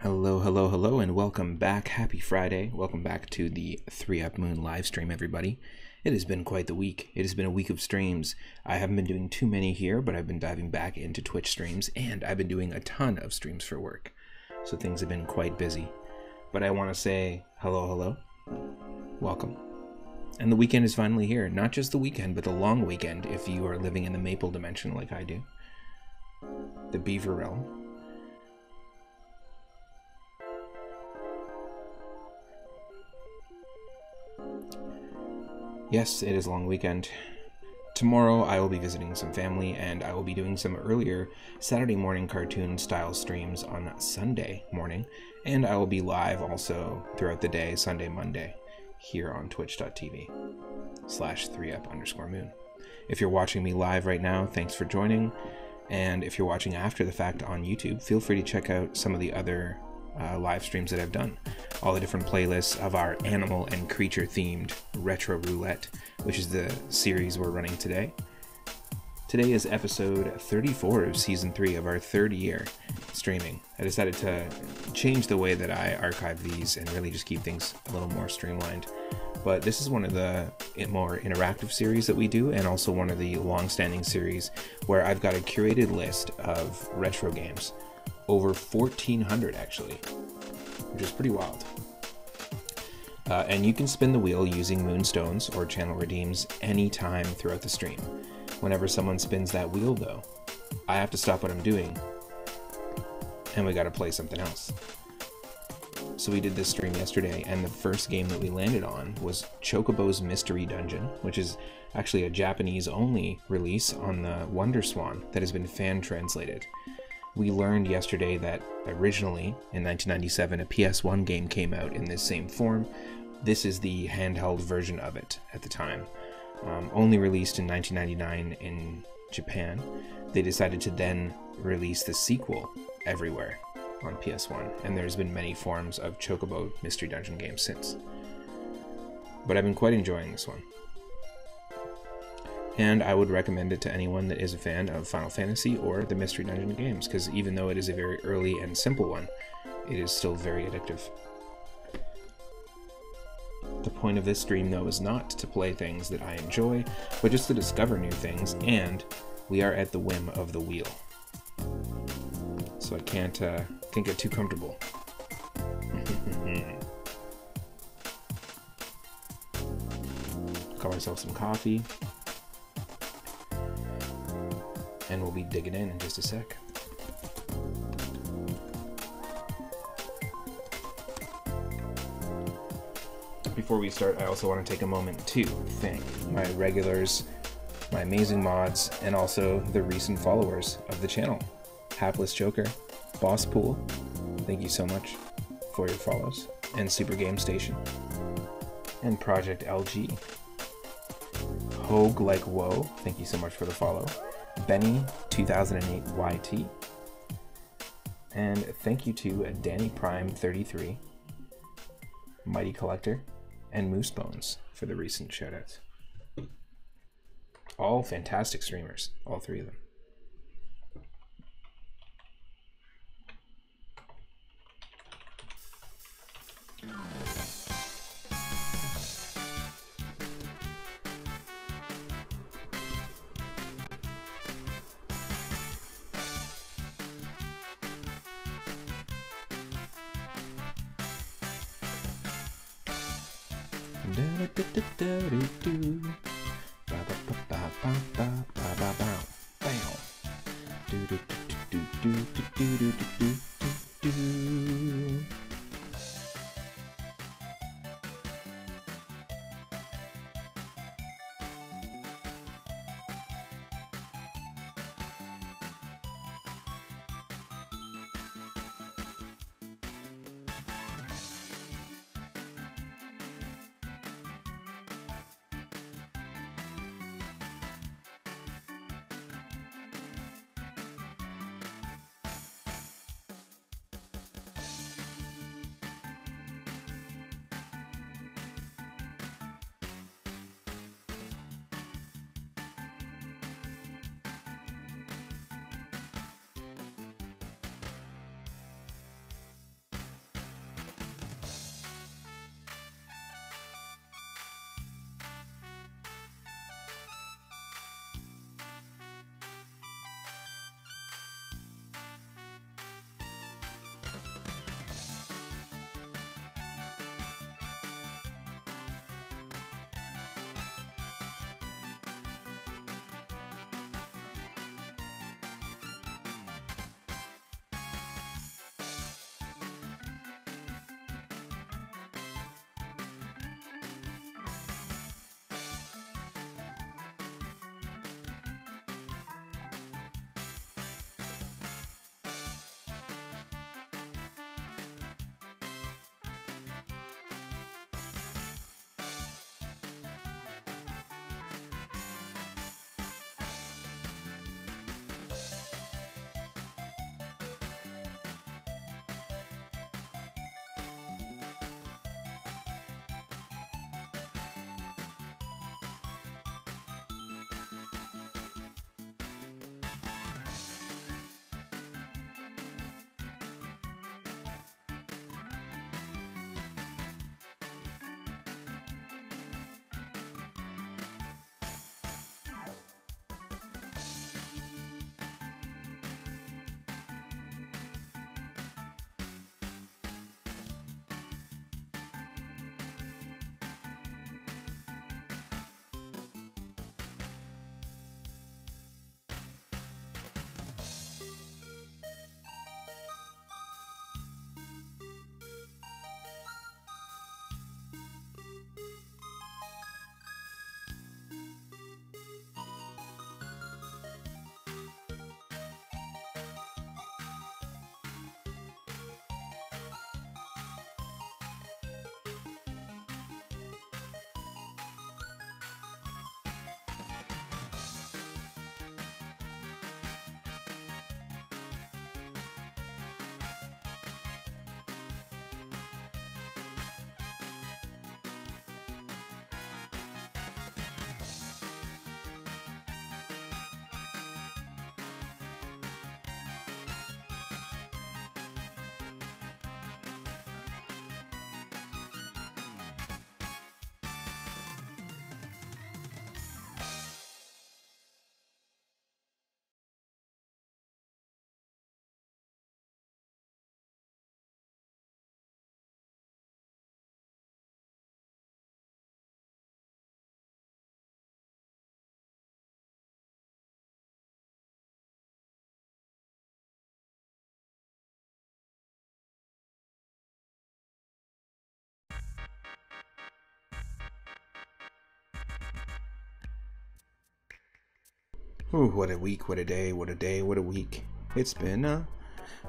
Hello, hello, hello, and welcome back. Happy Friday. Welcome back to the 3Up Moon live stream, everybody. It has been quite the week. It has been a week of streams. I haven't been doing too many here, but I've been diving back into Twitch streams, and I've been doing a ton of streams for work. So things have been quite busy. But I want to say hello, hello. Welcome. And the weekend is finally here. Not just the weekend, but the long weekend if you are living in the Maple dimension like I do. The Beaver Realm. Yes, it is a long weekend. Tomorrow I will be visiting some family, and I will be doing some earlier Saturday morning cartoon style streams on Sunday morning, and I will be live also throughout the day, Sunday, Monday, here on twitch.tv/3up_moon. If you're watching me live right now, thanks for joining, and if you're watching after the fact on YouTube, feel free to check out some of the other live streams that I've done. All the different playlists of our animal and creature themed retro roulette, which is the series we're running today. Today is episode 34 of season 3 of our third year streaming. I decided to change the way that I archive these and really just keep things a little more streamlined. But this is one of the more interactive series that we do, and also one of the long-standing series where I've got a curated list of retro games. Over 1,400 actually, which is pretty wild. And you can spin the wheel using moonstones or channel redeems anytime throughout the stream. Whenever someone spins that wheel though, I have to stop what I'm doing and we gotta play something else. So we did this stream yesterday, and the first game that we landed on was Chocobo's Mystery Dungeon, which is actually a Japanese only release on the Wonder Swan that has been fan translated. We learned yesterday that originally, in 1997, a PS1 game came out in this same form. This is the handheld version of it at the time. Only released in 1999 in Japan. They decided to then release the sequel everywhere on PS1, and there's been many forms of Chocobo Mystery Dungeon games since. But I've been quite enjoying this one. And I would recommend it to anyone that is a fan of Final Fantasy or the Mystery Dungeon games, because even though it is a very early and simple one, it is still very addictive. The point of this stream, though, is not to play things that I enjoy, but just to discover new things, and we are at the whim of the wheel. So I can't get too comfortable. Got myself some coffee, and we'll be digging in just a sec. Before we start, I also want to take a moment to thank my regulars, my amazing mods, and also the recent followers of the channel. Hapless Joker, Boss Pool, thank you so much for your follows, and Super Game Station, and Project LG. Hogue Like Whoa, thank you so much for the follow. Benny 2008 YT, and thank you to Danny Prime 33, Mighty Collector, and Moose Bones for the recent shoutouts. All fantastic streamers, all three of them. Ooh, what a week, what a day, what a day, what a week. It's been a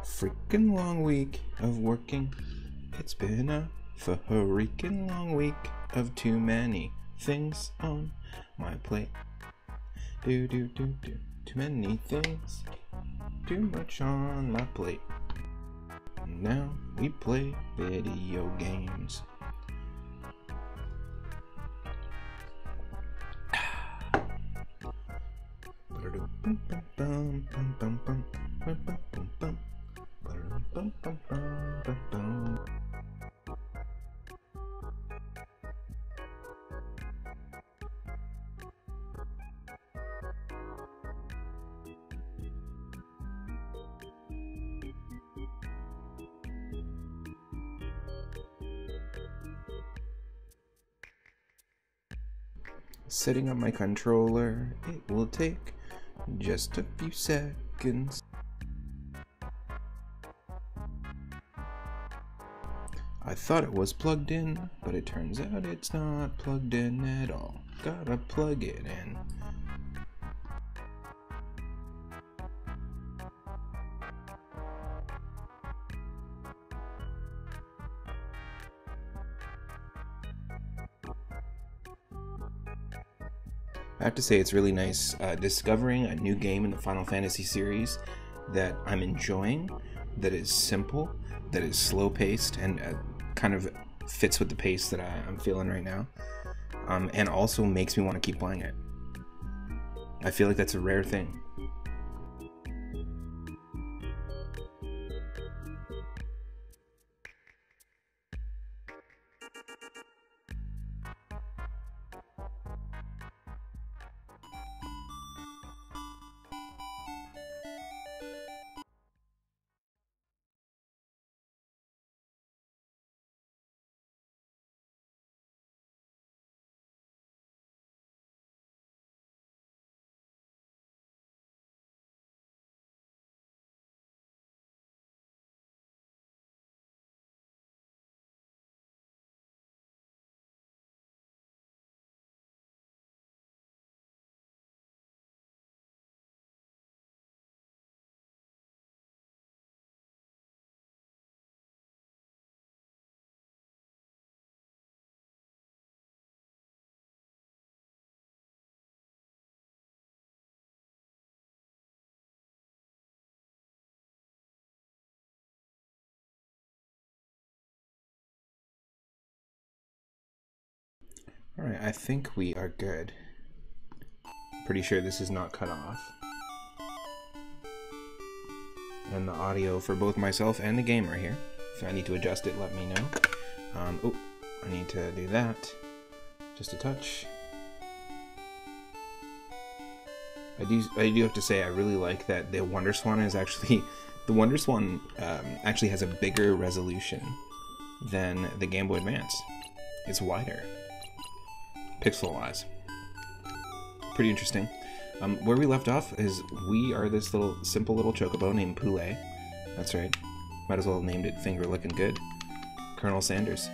freaking long week of working. It's been a freaking long week of too many things on my plate. Do. Too many things. Too much on my plate. Now we play video games. Setting up my controller, it will take just a few seconds. I thought it was plugged in, but it turns out it's not plugged in at all. Gotta plug it in. I have to say it's really nice discovering a new game in the Final Fantasy series that I'm enjoying, that is simple, that is slow-paced, and kind of fits with the pace that I'm feeling right now, and also makes me want to keep playing it. I feel like that's a rare thing. Alright, I think we are good. Pretty sure this is not cut off. And the audio for both myself and the game are here. If I need to adjust it, let me know. Oh, I need to do that. Just a touch. I do have to say I really like that the WonderSwan is actually... The WonderSwan actually has a bigger resolution than the Game Boy Advance. It's wider. Pixel-wise. Pretty interesting. Where we left off is we are this little simple little chocobo named Poulet. That's right. Might as well have named it Finger Lickin' Good. Colonel Sanders.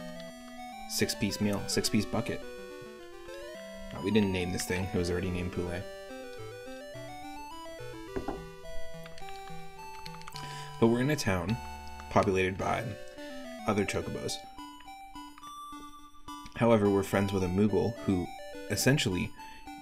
6-piece meal. 6-piece bucket. We didn't name this thing. It was already named Poulet. But we're in a town populated by other chocobos. However, we're friends with a Moogle who essentially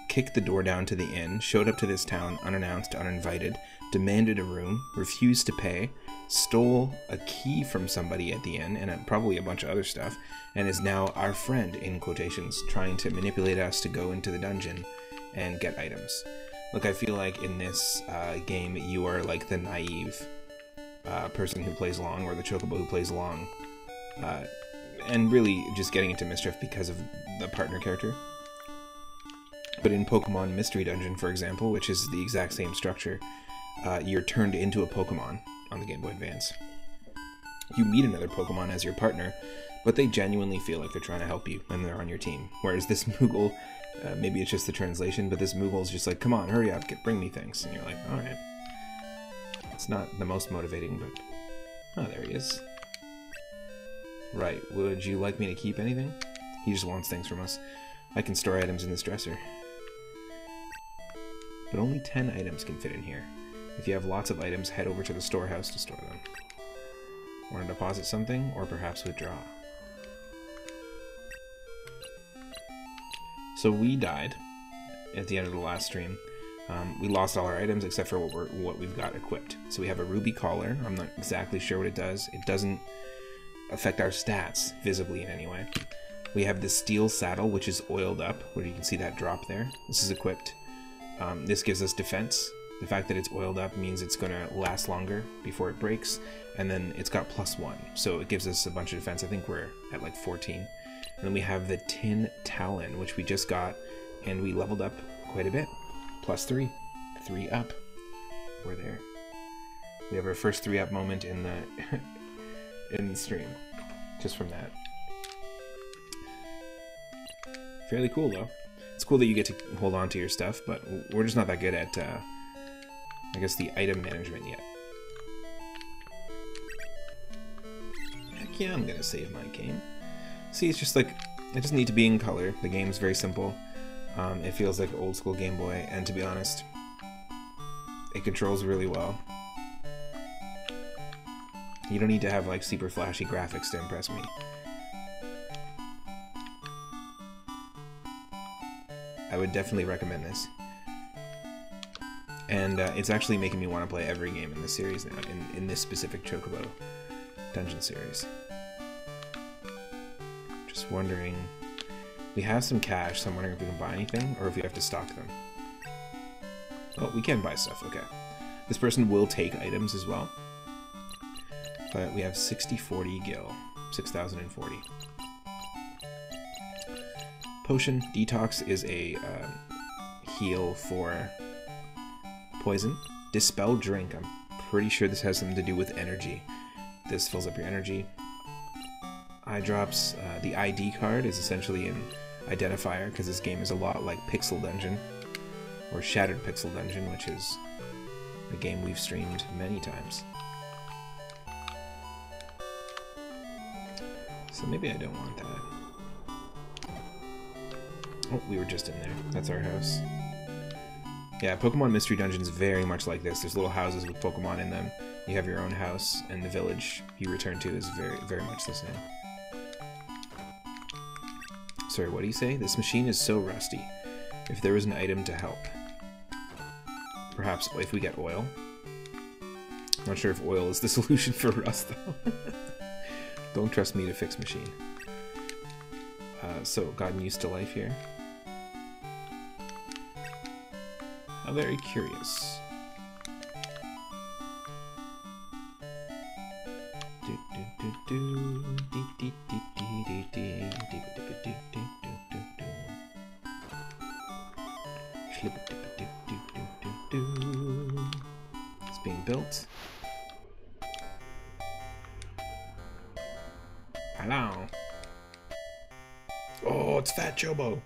kicked the door down to the inn, showed up to this town unannounced, uninvited, demanded a room, refused to pay, stole a key from somebody at the inn, and probably a bunch of other stuff, and is now our friend, in quotations, trying to manipulate us to go into the dungeon and get items. Look, I feel like in this game, you are like the naive person who plays along, or the chocobo who plays along, and really just getting into mischief because of the partner character. But in Pokemon Mystery Dungeon, for example, which is the exact same structure, you're turned into a Pokemon on the Game Boy Advance. You meet another Pokemon as your partner, but they genuinely feel like they're trying to help you and they're on your team. Whereas this Moogle, maybe it's just the translation, but this Moogle's just like, come on, hurry up, bring me things. And you're like, alright. It's not the most motivating, but... Oh, there he is. Right, would you like me to keep anything? He just wants things from us. I can store items in this dresser. but only 10 items can fit in here. If you have lots of items, head over to the storehouse to store them. Want to deposit something, or perhaps withdraw? So we died at the end of the last stream. We lost all our items except for what we've got equipped. So we have a ruby collar. I'm not exactly sure what it does. It doesn't affect our stats visibly in any way. We have the steel saddle, which is oiled up, where you can see that drop there. This is equipped. This gives us defense. The fact that it's oiled up means it's going to last longer before it breaks. And then it's got +1, so it gives us a bunch of defense. I think we're at like 14. And then we have the tin talon, which we just got, and we leveled up quite a bit. +3. 3 up. We're there. We have our first 3 up moment in the in the stream. Just from that. Fairly cool though. It's cool that you get to hold on to your stuff, but we're just not that good at I guess the item management yet. Heck yeah, I'm gonna save my game. See, it's just like, I just need to be in color. The game's very simple. It feels like old school Game Boy, and to be honest, it controls really well. You don't need to have like super flashy graphics to impress me. I would definitely recommend this. And it's actually making me want to play every game in this series now, in this specific Chocobo dungeon series. Just wondering... We have some cash, so I'm wondering if we can buy anything, or if we have to stock them. Oh, we can buy stuff, okay. This person will take items as well. But we have 6040 gil. 6040. Potion. Detox is a heal for poison. Dispel drink. I'm pretty sure this has something to do with energy. This fills up your energy. Eye drops. The ID card is essentially an identifier, because this game is a lot like Pixel Dungeon, or Shattered Pixel Dungeon, which is a game we've streamed many times. So maybe I don't want that. Oh, we were just in there. That's our house. Yeah, Pokemon Mystery Dungeon is very much like this. There's little houses with Pokemon in them. You have your own house, and the village you return to is very, very much the same. Sorry, what do you say? This machine is so rusty. If there was an item to help. Perhaps if we get oil. Not sure if oil is the solution for rust, though. Don't trust me to fix machine. So, gotten used to life here. How very curious. It's being built. Hello. Oh, it's Fat Chobo.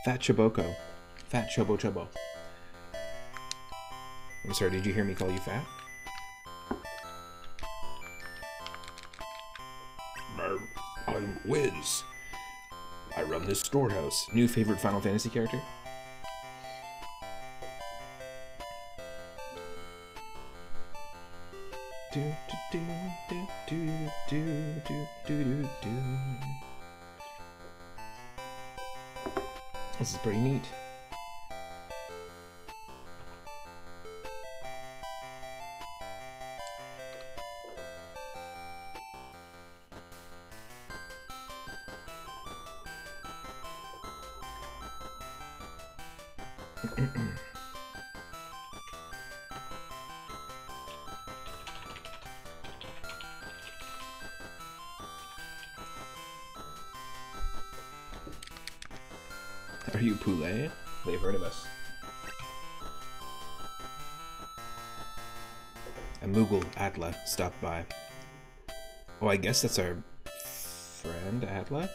Fat Choboko. Fat Chobo Chobo. I'm sorry, did you hear me call you fat? I'm Wiz. I run this storehouse. New favorite Final Fantasy character? This is pretty neat. Are you Poulet? They've heard of us. A Moogle, Atla, stopped by. Oh, I guess that's our friend, Atla?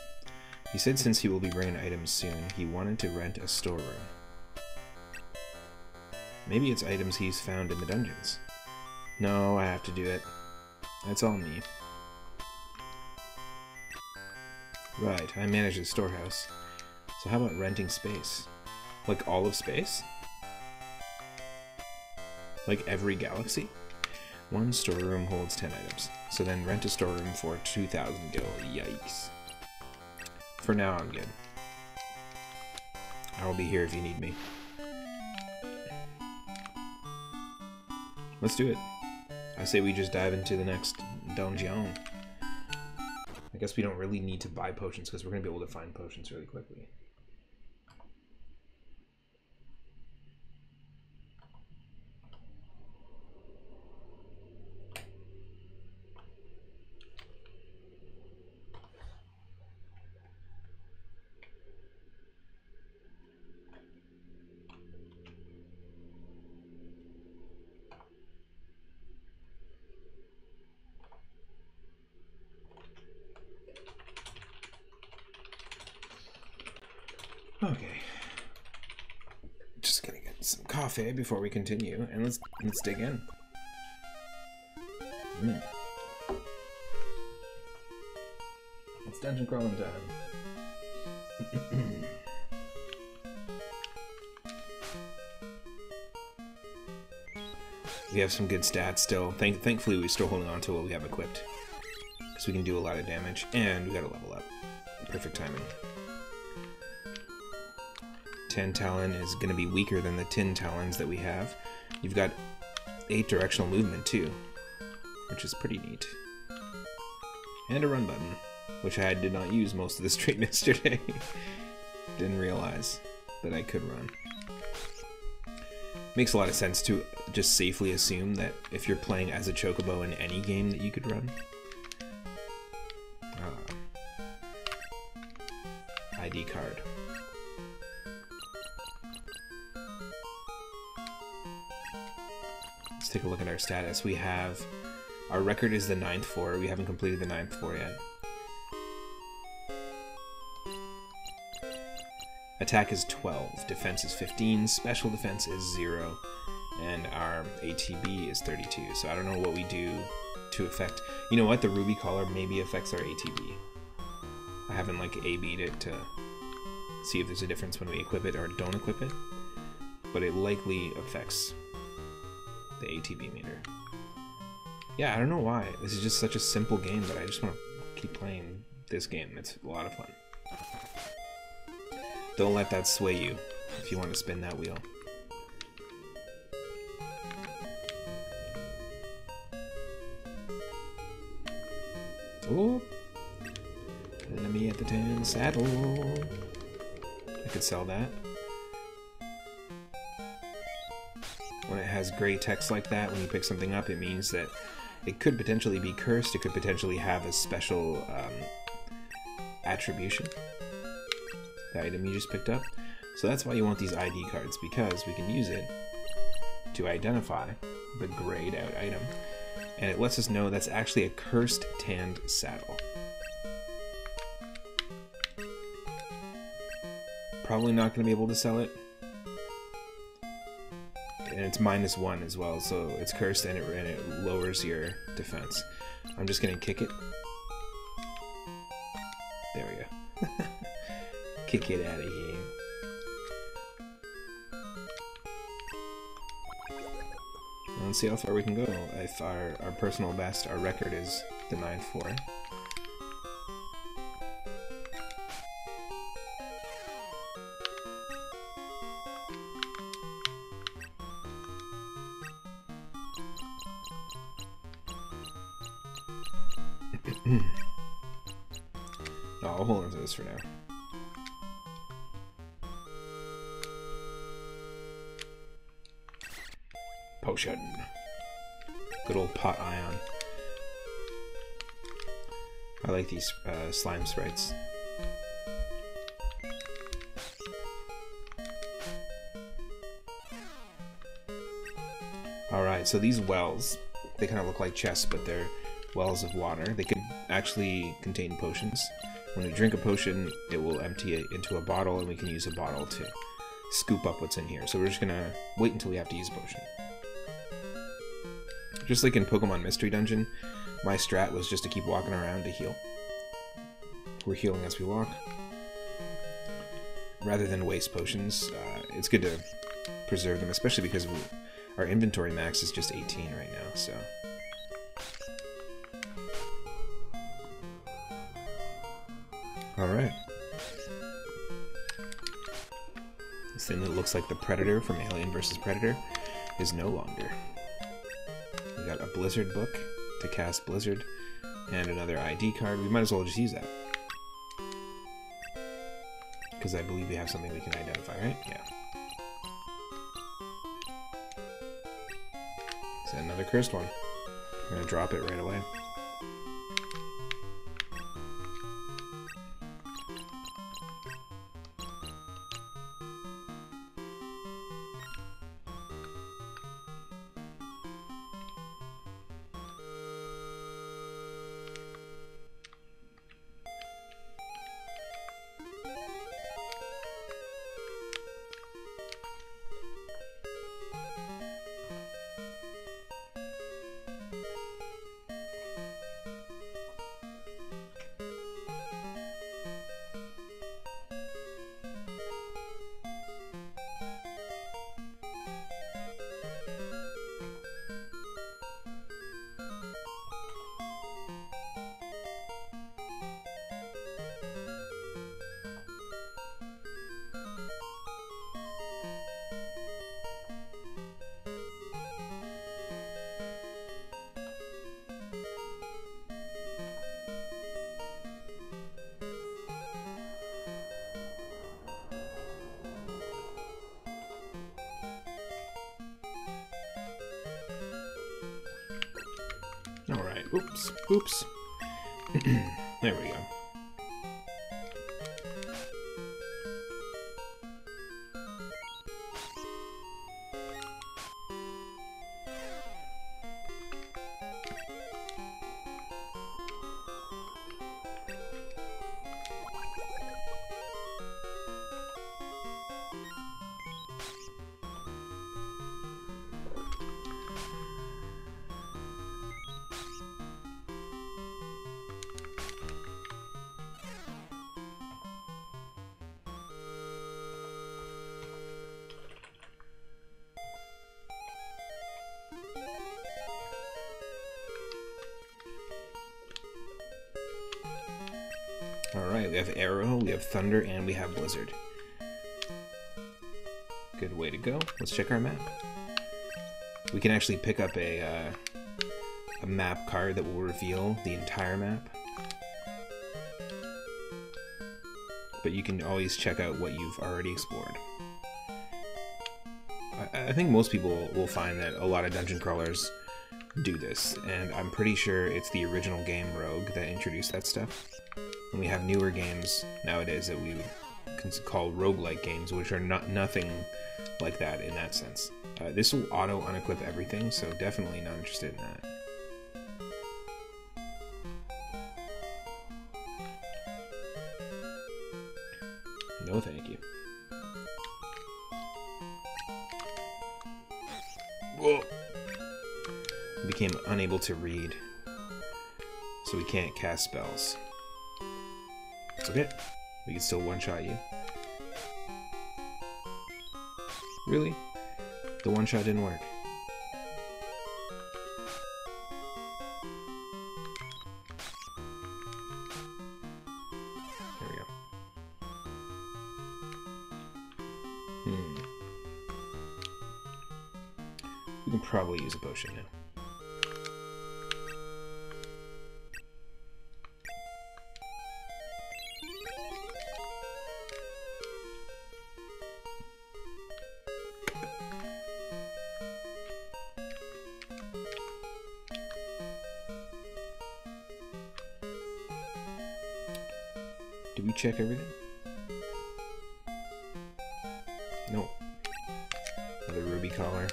He said since he will be bringing items soon, he wanted to rent a storeroom. Maybe it's items he's found in the dungeons. No, I have to do it. That's all me. Right, I manage the storehouse. So how about renting space? Like all of space? like every galaxy. One storeroom holds 10 items. So then rent a storeroom for 2,000 gil. Yikes. For now, I'm good. I will be here if you need me. Let's do it. I say we just dive into the next dungeon. I guess we don't really need to buy potions because we're going to be able to find potions really quickly. Okay, just gonna get some coffee before we continue, and let's dig in. It's dungeon crawling time. We have some good stats still. Thankfully, we're still holding on to what we have equipped, because we can do a lot of damage, and we gotta level up. Perfect timing. 10 Talon is going to be weaker than the 10 Talons that we have. You've got 8 directional movement too, which is pretty neat. And a run button, which I did not use most of the stream yesterday. Didn't realize that I could run. Makes a lot of sense to just safely assume that if you're playing as a Chocobo in any game that you could run. ID card. Let's take a look at our status. We have, our record is the 9th floor. We haven't completed the 9th floor yet. Attack is 12, defense is 15, special defense is 0, and our ATB is 32. So I don't know what we do to affect. You know what? The ruby collar maybe affects our ATB. I haven't like A-B'd it to see if there's a difference when we equip it or don't equip it, but it likely affects the ATB meter. Yeah, I don't know why. This is just such a simple game, but I just want to keep playing this game. It's a lot of fun. Don't let that sway you if you want to spin that wheel. Oh, enemy at the 10 saddle. I could sell that. When it has gray text like that, when you pick something up, it means that it could potentially be cursed. It could potentially have a special attribution. The item you just picked up. So that's why you want these ID cards, because we can use it to identify the grayed out item. And it lets us know that's actually a cursed tanned saddle. Probably not going to be able to sell it. And it's -1 as well, so it's cursed and it lowers your defense. I'm just going to kick it. There we go. Kick it out of here. Let's see how far we can go. If our personal best, our record is the 9th floor. I'll hold on to this for now. Potion. Good old pot ion. I like these slime sprites. Alright, so these wells, they kind of look like chests, but they're wells of water. They could actually contain potions. When we drink a potion, it will empty it into a bottle, and we can use a bottle to scoop up what's in here. So we're just gonna wait until we have to use a potion. Just like in Pokemon Mystery Dungeon, my strat was just to keep walking around to heal. We're healing as we walk. Rather than waste potions, it's good to preserve them, especially because Our inventory max is just 18 right now, so... Alright. This thing that looks like the Predator from Alien vs. Predator is no longer. We got a Blizzard book to cast Blizzard, and another ID card. We might as well just use that. Because I believe we have something we can identify, right? Yeah. Is that another cursed one? I'm gonna drop it right away. Alright, oops, oops. There we go. Alright, we have Arrow, we have Thunder, and we have Blizzard. Good way to go. Let's check our map. We can actually pick up a map card that will reveal the entire map. But you can always check out what you've already explored. I think most people will find that a lot of dungeon crawlers do this, and I'm pretty sure it's the original game Rogue that introduced that stuff. And we have newer games nowadays that we would call roguelike games, which are nothing like that in that sense. This will auto unequip everything, so definitely not interested in that. No thank you. Whoa! Became unable to read, so we can't cast spells. It's okay. We can still one-shot you. Really? The one-shot didn't work. There we go. We can probably use a potion now. Did we check everything? No. Another ruby collar.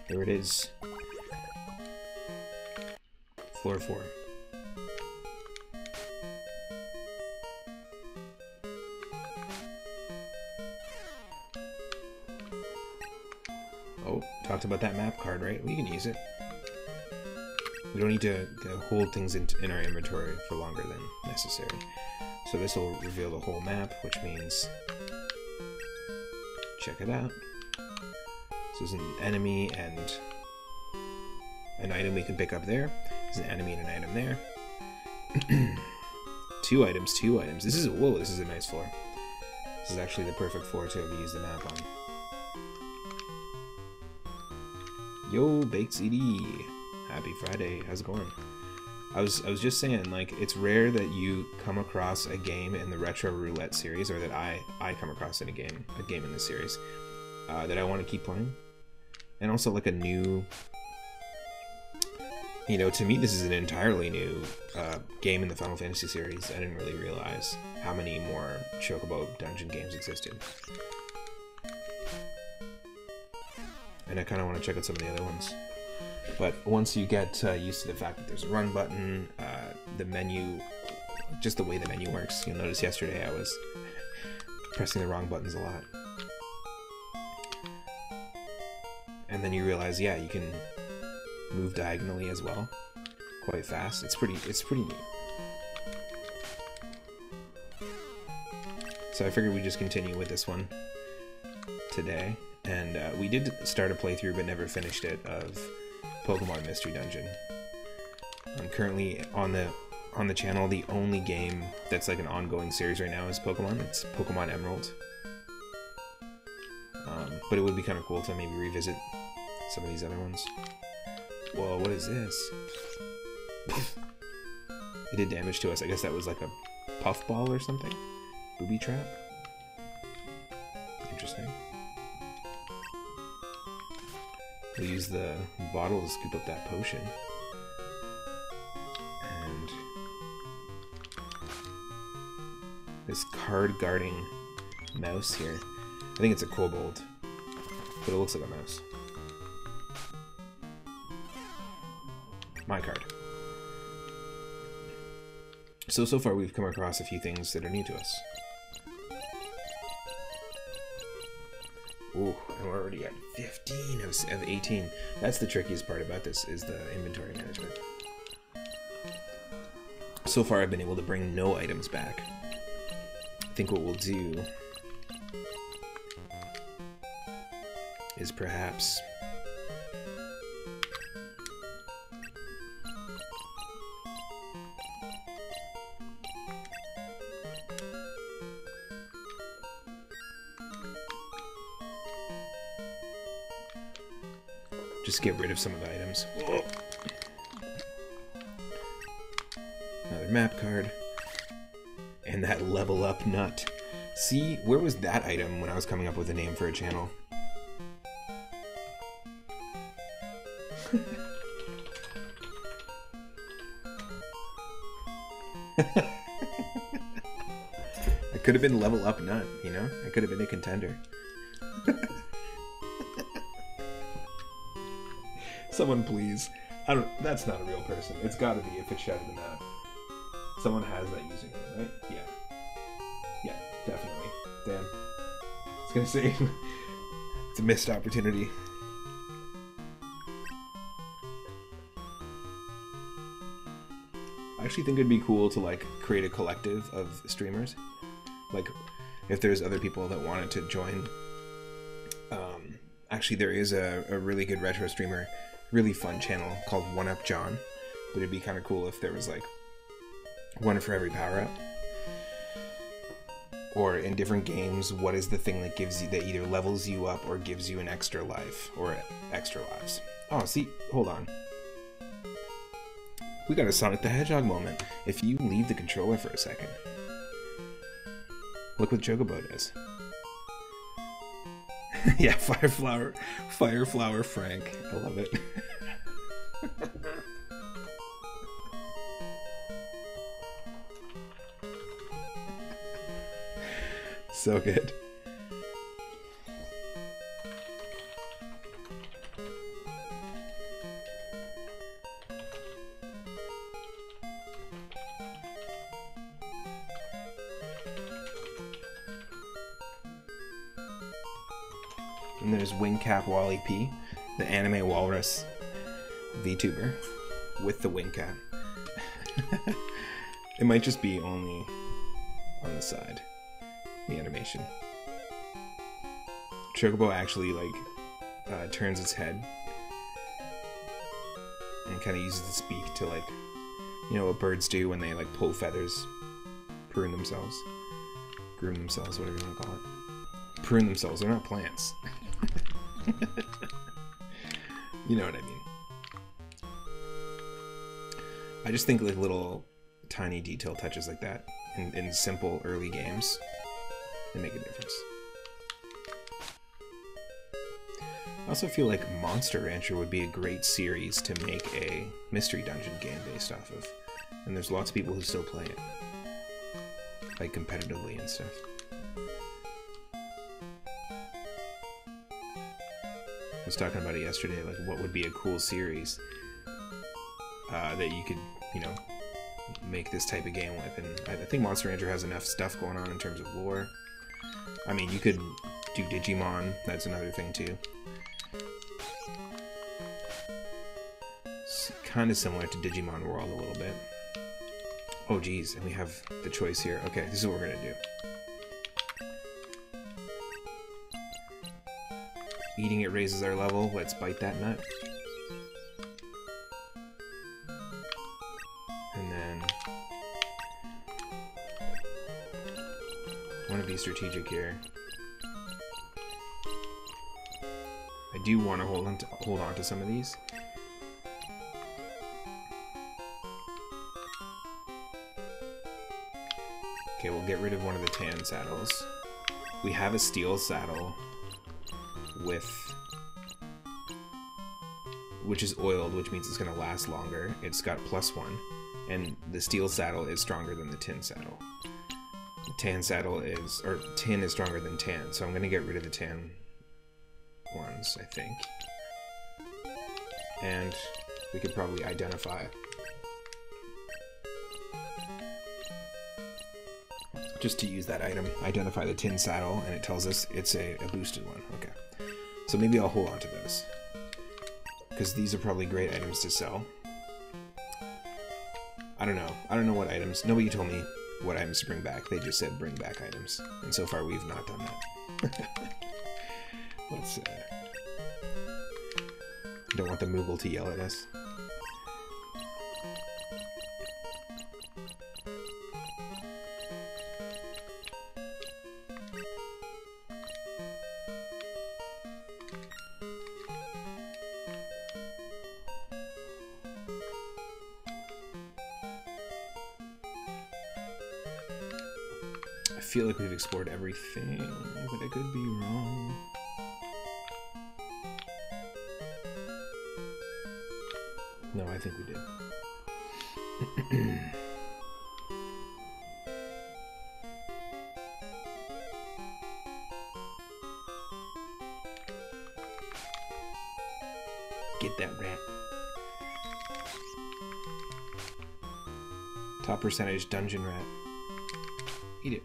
There it is. Floor 4. Oh, talked about that map card, right? We can use it. We don't need to hold things in our inventory for longer than necessary. So this will reveal the whole map, which means, check it out. So there's an enemy and an item we can pick up there. There's an enemy and an item there. Two items. This is a nice floor. This is actually the perfect floor to use the map on. Yo, Baked CD. Happy Friday. How's it going? I was just saying, like, it's rare that you come across a game in the Retro Roulette series, or that I come across in a game in this series, that I want to keep playing. And also, like, a new... You know, to me, this is an entirely new game in the Final Fantasy series. I didn't really realize how many more Chocobo dungeon games existed. And I kind of want to check out some of the other ones. But once you get used to the fact that there's a run button, the menu, just the way the menu works, you'll notice yesterday I was pressing the wrong buttons a lot. And then you realize, yeah, you can move diagonally as well, quite fast. It's pretty neat. So I figured we'd just continue with this one today. And we did start a playthrough but never finished it of Pokemon Mystery Dungeon. I'm currently on the channel. The only game that's like an ongoing series right now is Pokemon. It's Pokemon Emerald. But it would be kind of cool to maybe revisit some of these other ones. Whoa, what is this? It did damage to us. I guess that was like a puffball or something? Booby trap? Interesting. We'll use the bottle to scoop up that potion. And this card guarding mouse here. I think it's a kobold, but it looks like a mouse. My card. So far we've come across a few things that are new to us. Ooh, and we're already at 15 of 18. That's the trickiest part about this, is the inventory management. So far I've been able to bring no items back. I think what we'll do is perhaps just get rid of some of the items. Whoa. Another map card. And that level up nut. See, where was that item when I was coming up with a name for a channel? It could have been level up nut, you know? It could have been a contender. Someone please. That's not a real person. It's gotta be if it's shouted in that. Someone has that username, right? Yeah. Yeah, definitely. Damn. I was gonna say, it's a missed opportunity. I actually think it'd be cool to like create a collective of streamers. Like, if there's other people that wanted to join. Actually, there is a really good retro streamer, really fun channel called One Up John. But it'd be kind of cool if there was like one for every power up. Or in different games, what is the thing that gives you, that either levels you up or gives you an extra life or extra lives? Oh, see, hold on. We got a Sonic the Hedgehog moment. If you leave the controller for a second, look what Chocobo does. Yeah, Fireflower Frank. I love it. So good. And there's Wingcap Wally P, the anime walrus VTuber. with the wing cap. It might just be only on the side, the animation. Chocobo actually like turns its head and kind of uses its beak to, like, you know what birds do when they like pull feathers, groom themselves, whatever you want to call it. Prune themselves. They're not plants. You know what I mean. I just think like little tiny detail touches like that in simple early games, they make a difference. I also feel like Monster Rancher would be a great series to make a mystery dungeon game based off of. And there's lots of people who still play it, like competitively and stuff. I was talking about it yesterday, like what would be a cool series that you could, you know, make this type of game with. And I think Monster Rancher has enough stuff going on in terms of lore. I mean, you could do Digimon, that's another thing too. It's kind of similar to Digimon World a little bit. Oh geez, and we have the choice here. Okay, this is what we're gonna do. Eating it raises our level. Let's bite that nut. And then I want to be strategic here. I do want to hold on to some of these. Okay, we'll get rid of one of the tan saddles. We have a steel saddle which is oiled, which means it's going to last longer. It's got +1, and the steel saddle is stronger than the tin saddle. The tan saddle is, or tin is stronger than tan, so I'm going to get rid of the tan ones, I think. And we could probably identify, just to use that item, identify the tin saddle, and it tells us it's a boosted one. Okay. So maybe I'll hold on to those, because these are probably great items to sell. I don't know what items. Nobody told me what items to bring back. They just said bring back items, and so far we've not done that. Let's. Don't want the Moogle to yell at us. I feel like we've explored everything, but I could be wrong. No, I think we did. Get that rat. Top percentage dungeon rat. Eat it.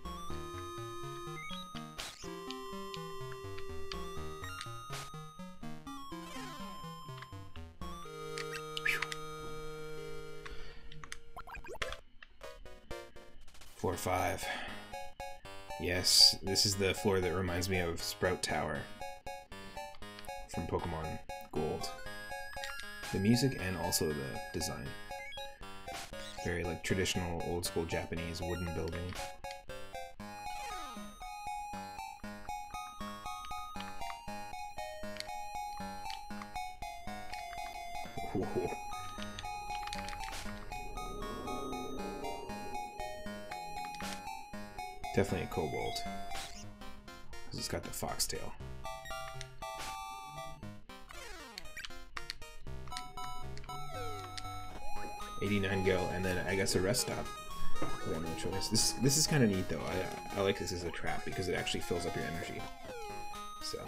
Floor 5. Yes, this is the floor that reminds me of Sprout Tower from Pokemon Gold. The music and also the design. Very like traditional old school Japanese wooden building. Whoa. Definitely a kobold, because it's got the foxtail. $89 gil, and then I guess a rest stop. I got no choice. This is kind of neat though. I like this as a trap because it actually fills up your energy. So.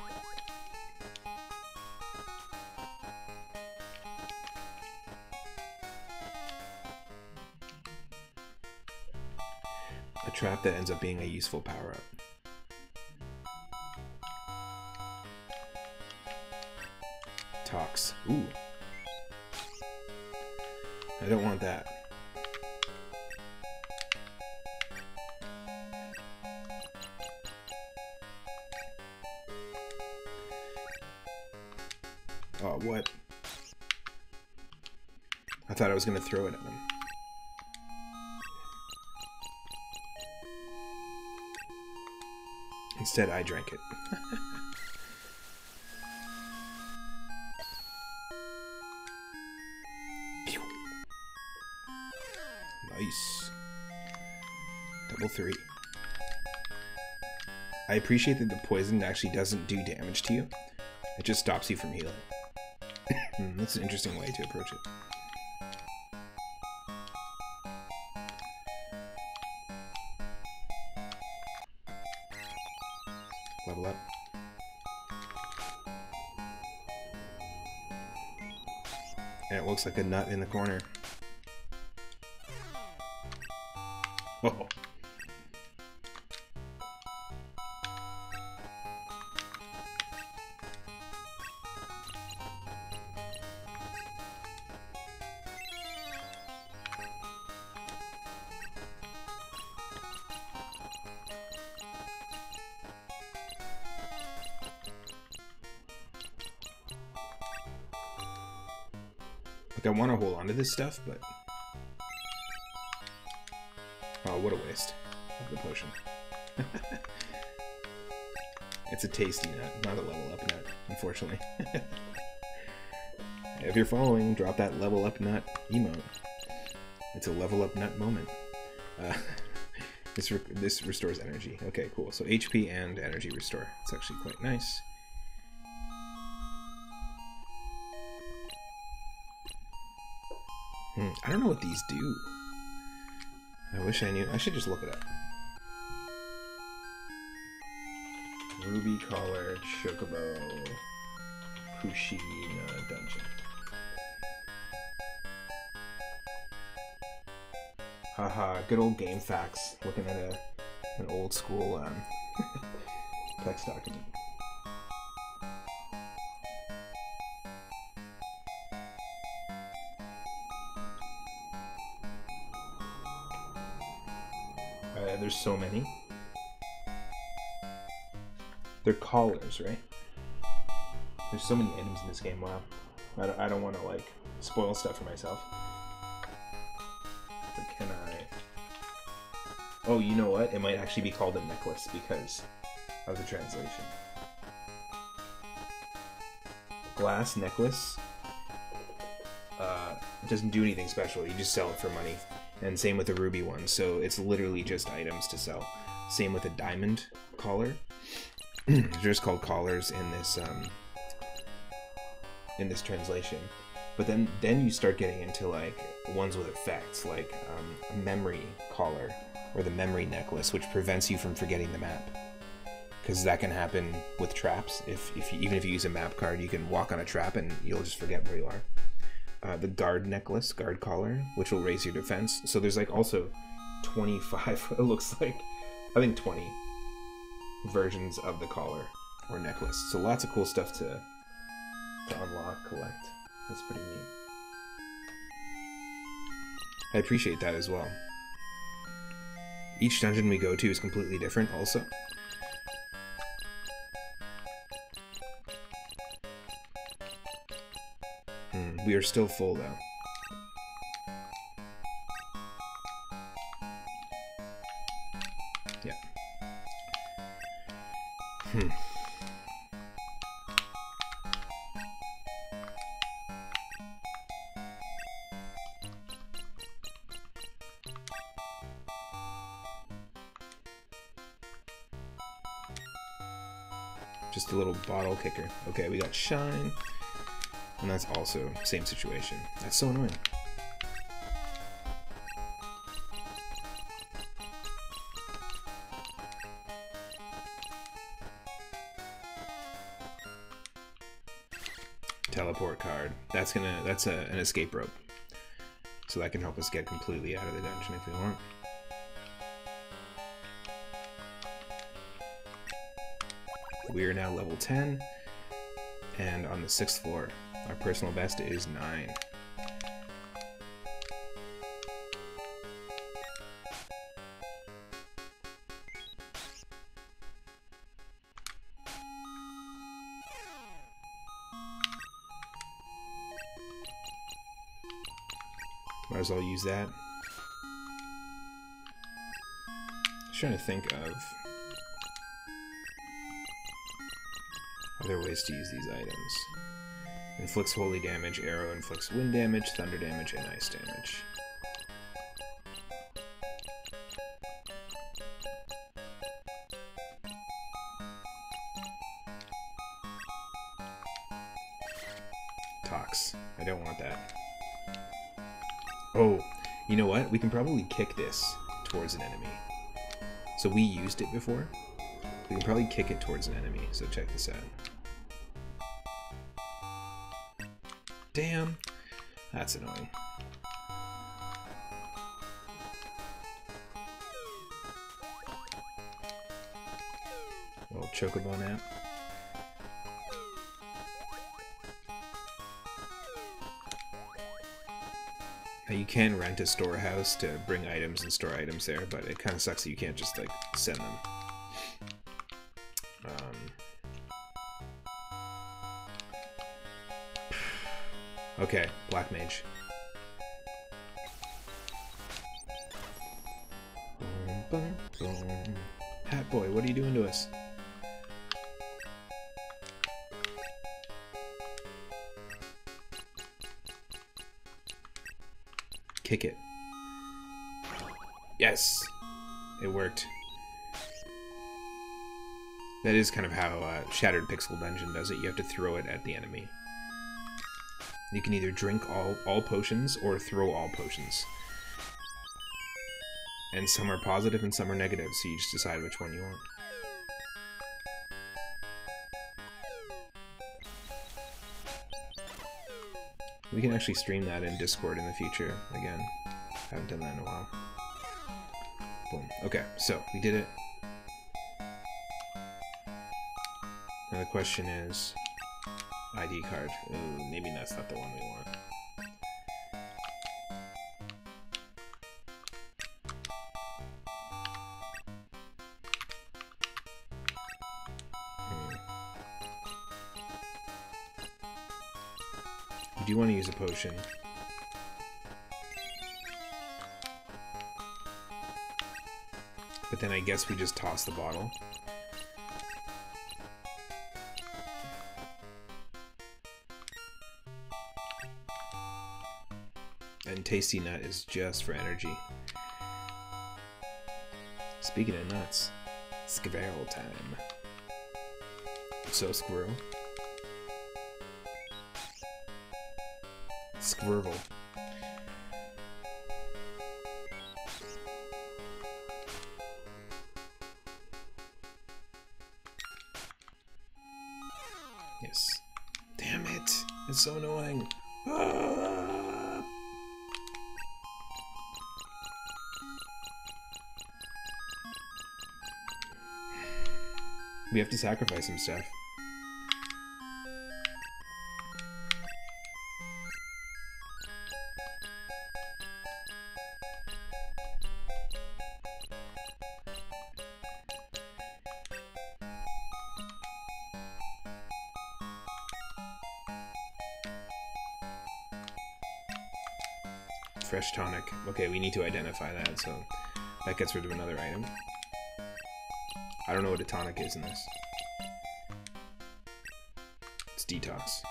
A trap that ends up being a useful power-up. Tox. Ooh. I don't want that. Oh, what? I thought I was going to throw it at him. Instead, I drank it. Nice. Double 3. I appreciate that the poison actually doesn't do damage to you. It just stops you from healing. That's an interesting way to approach it. Level up. And it looks like a nut in the corner. Oh. Like, I want to hold on to this stuff, but... Oh, what a waste of the potion. It's a tasty nut, not a level up nut, unfortunately. If you're following, drop that level up nut emote. It's a level up nut moment. This restores energy. Okay, cool. So HP and energy restore. It's actually quite nice. I don't know what these do. I wish I knew. I should just look it up. Ruby Collar Chocobo Kushina Dungeon. Haha, good old game facts. Looking at an old school text document. There's so many. They're collars, right? There's so many items in this game. Wow. I don't want to like spoil stuff for myself. But can I? Oh, you know what? It might actually be called a necklace because of the translation. Glass necklace. It doesn't do anything special. You just sell it for money. And same with the ruby one, so it's literally just items to sell. Same with a diamond collar. They're just called collars in this translation. But then you start getting into like ones with effects, like a memory collar or the memory necklace, which prevents you from forgetting the map. Because that can happen with traps. Even if you use a map card, you can walk on a trap and you'll just forget where you are. The guard necklace, guard collar, which will raise your defense. So there's like also 25, it looks like, I think 20 versions of the collar or necklace. So lots of cool stuff to unlock, collect. That's pretty neat. I appreciate that as well. Each dungeon we go to is completely different also. We are still full though. Yeah. Just a little bottle kicker. Okay, we got shine. And that's also same situation. That's so annoying. Teleport card. That's an escape rope. So that can help us get completely out of the dungeon if we want. We are now level 10, and on the 6th floor. Our personal best is 9. Might as well use that. Just trying to think of other ways to use these items. Inflicts holy damage, arrow inflicts wind damage, thunder damage, and ice damage. Tox. I don't want that. Oh, you know what? We can probably kick this towards an enemy. So we used it before. We can probably kick it towards an enemy, so check this out. Damn! That's annoying. Little Chocobo nap. Now you can rent a storehouse to bring items and store items there, but it kind of sucks that you can't just, like, send them. Okay, Black Mage. Hat Boy, what are you doing to us? Kick it. Yes! It worked. That is kind of how Shattered Pixel Dungeon does it. You have to throw it at the enemy. You can either drink all potions or throw all potions. And some are positive and some are negative, so you just decide which one you want. We can actually stream that in Discord in the future, again. Haven't done that in a while. Boom. Okay, so we did it. Now the question is... ID card. Ooh, maybe that's not the one we want. We do want to use a potion. But then I guess we just toss the bottle. And Tasty Nut is just for energy. Speaking of nuts, squirrel time. So squirrel. Squirrel. Yes. Damn it! It's so annoying. Ah! We have to sacrifice some stuff. Fresh tonic. Okay, we need to identify that, so that gets rid of another item. I don't know what a tonic is in this. It's detox.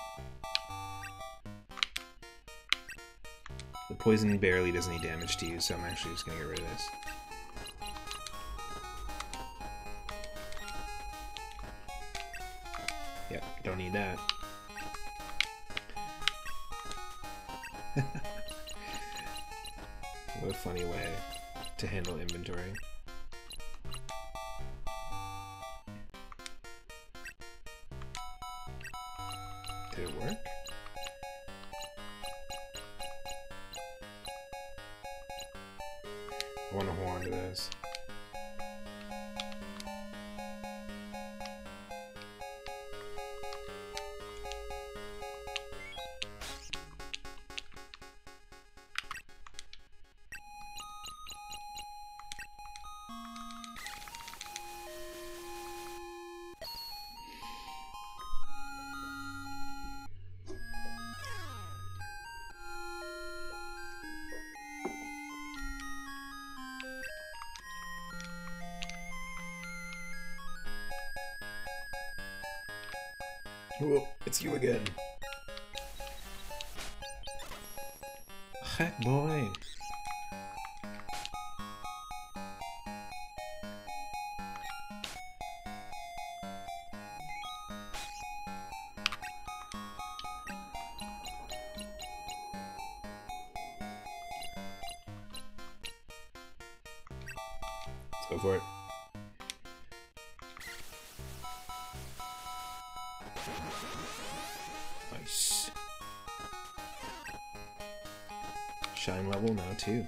The poison barely does any damage to you, so I'm actually just gonna get rid of this. Yep, don't need that. What a funny way to handle inventory. Did it work? I want to hold on to this. Whoa, it's you again. Heck boy. Let's go for it. Nice. Shine level now too.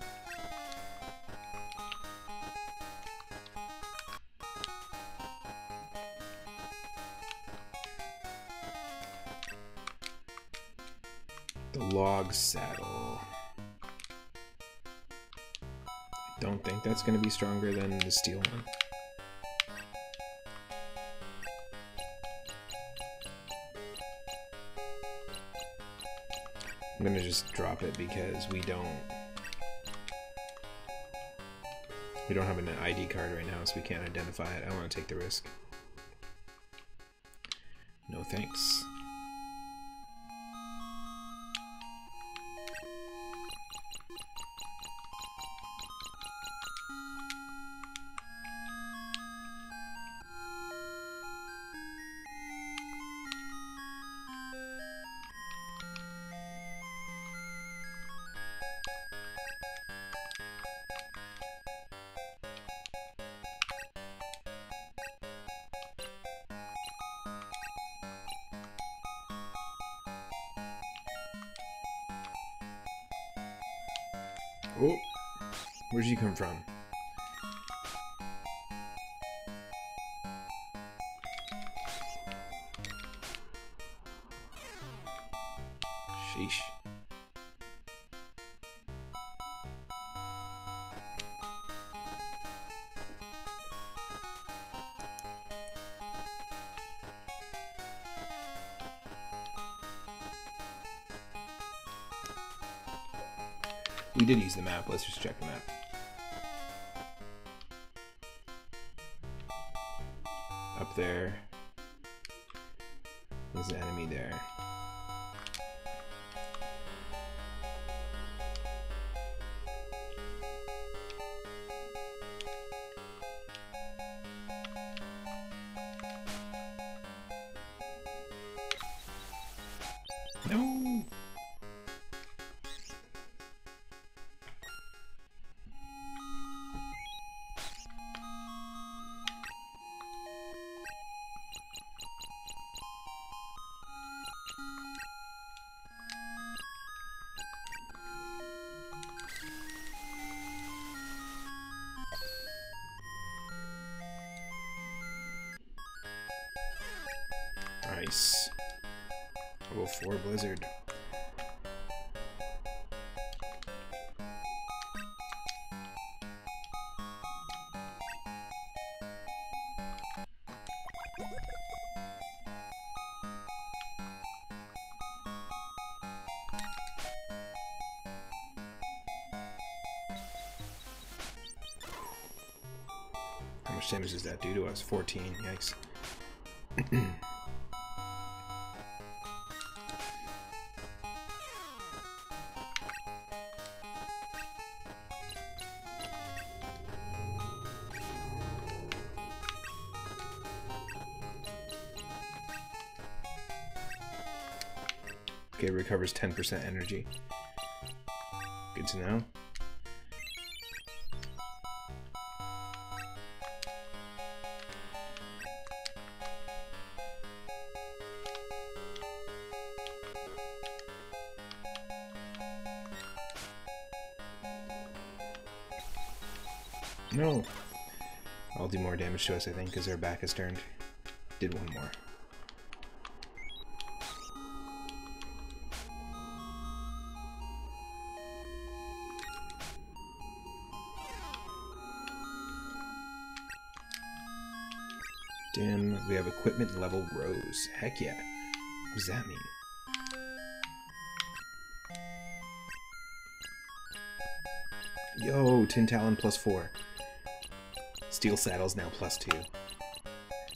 The log saddle. Don't think that's going to be stronger than the steel one. I'm going to just drop it because we don't have an ID card right now, so we can't identify it. I want to take the risk. No thanks. Oh, where'd you come from? Sheesh. We did use the map. Let's just check the map. Up there. There's the enemy there. No! Nice. Level 4 Blizzard. How much damage does that do to us? 14, yikes. Okay, recovers 10% energy. Good to know. No! I'll do more damage to us, I think, because their back is turned. Did one more. Dim. We have equipment level rose. Heck yeah. What does that mean? Yo, Tin Talon +4. Steel Saddle's now +2.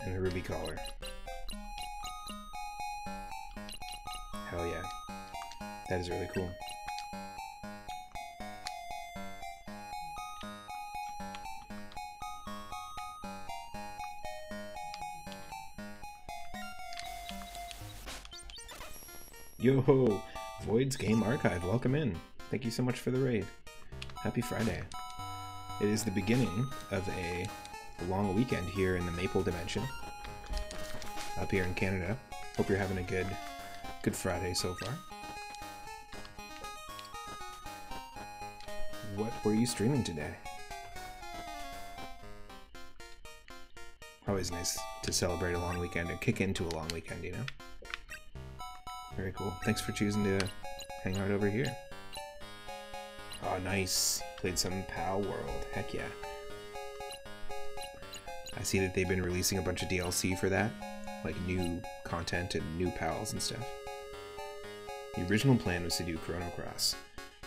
And the Ruby Collar. Hell yeah. That is really cool. Yo, Void's Game Archive, welcome in. Thank you so much for the raid. Happy Friday. It is the beginning of a long weekend here in the Maple Dimension, up here in Canada. Hope you're having a good Friday so far. What were you streaming today? Always nice to celebrate a long weekend and kick into a long weekend, you know? Very cool. Thanks for choosing to hang out over here. Oh, nice. Played some Pal World. Heck yeah. I see that they've been releasing a bunch of DLC for that, like new content and new pals and stuff. The original plan was to do Chrono Cross.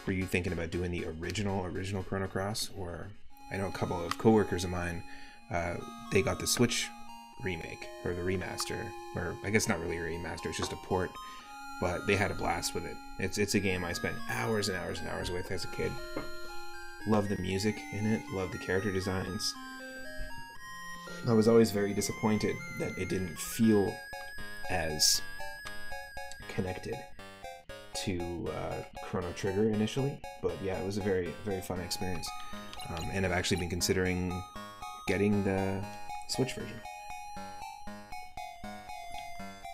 Were you thinking about doing the original Chrono Cross? Or, I know a couple of coworkers of mine, they got the Switch remake, or the remaster, or I guess not really a remaster, it's just a port, but they had a blast with it. It's a game I spent hours and hours and hours with as a kid. Love the music in it, love the character designs. I was always very disappointed that it didn't feel as connected to Chrono Trigger initially, but yeah, it was a very, very fun experience. And I've actually been considering getting the Switch version.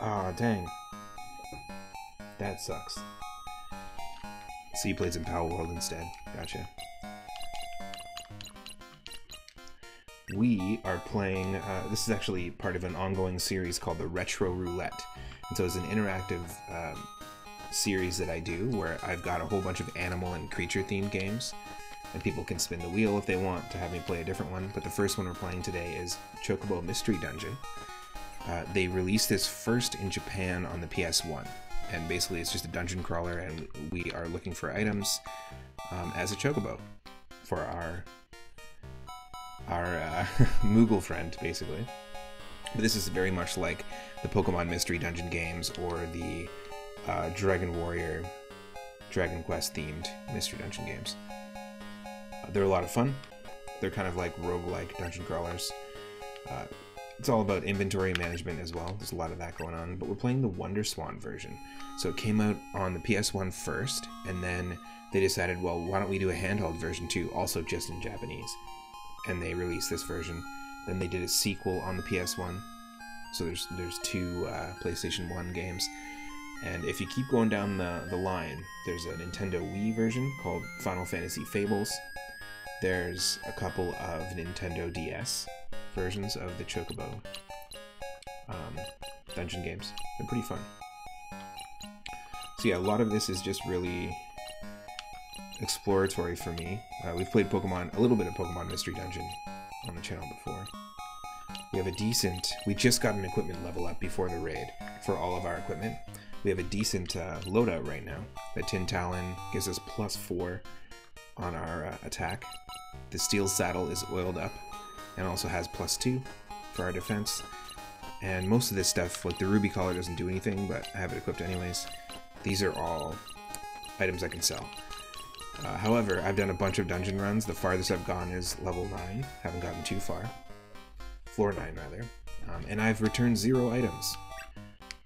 Aw, dang. That sucks. So you played some Pal World instead. Gotcha. We are playing, this is actually part of an ongoing series called the Retro Roulette. And so it's an interactive series that I do where I've got a whole bunch of animal and creature themed games. And people can spin the wheel if they want to have me play a different one. But the first one we're playing today is Chocobo Mystery Dungeon. They released this first in Japan on the PS1. And basically it's just a dungeon crawler and we are looking for items as a Chocobo for our Moogle friend, basically. But this is very much like the Pokemon Mystery Dungeon games or the Dragon Warrior, Dragon Quest themed Mystery Dungeon games. They're a lot of fun. They're kind of like roguelike dungeon crawlers. It's all about inventory management as well. There's a lot of that going on. But we're playing the Wonder Swan version. So it came out on the PS1 first, and then they decided, well, why don't we do a handheld version too, also just in Japanese. And they released this version. Then they did a sequel on the PS1. So there's two PlayStation 1 games. And if you keep going down the line, there's a Nintendo Wii version called Final Fantasy Fables. There's a couple of Nintendo DS versions of the Chocobo dungeon games. They're pretty fun. So yeah, a lot of this is just really exploratory for me. We've played a little bit of Pokemon Mystery Dungeon on the channel before. We have we just got an equipment level up before the raid for all of our equipment. We have a decent loadout right now. The Tin Talon gives us +4 on our attack. The Steel Saddle is oiled up and also has +2 for our defense. And most of this stuff, like the Ruby Collar doesn't do anything, but I have it equipped anyways. These are all items I can sell. However, I've done a bunch of dungeon runs. The farthest I've gone is level 9. Haven't gotten too far. Floor 9, rather. And I've returned 0 items.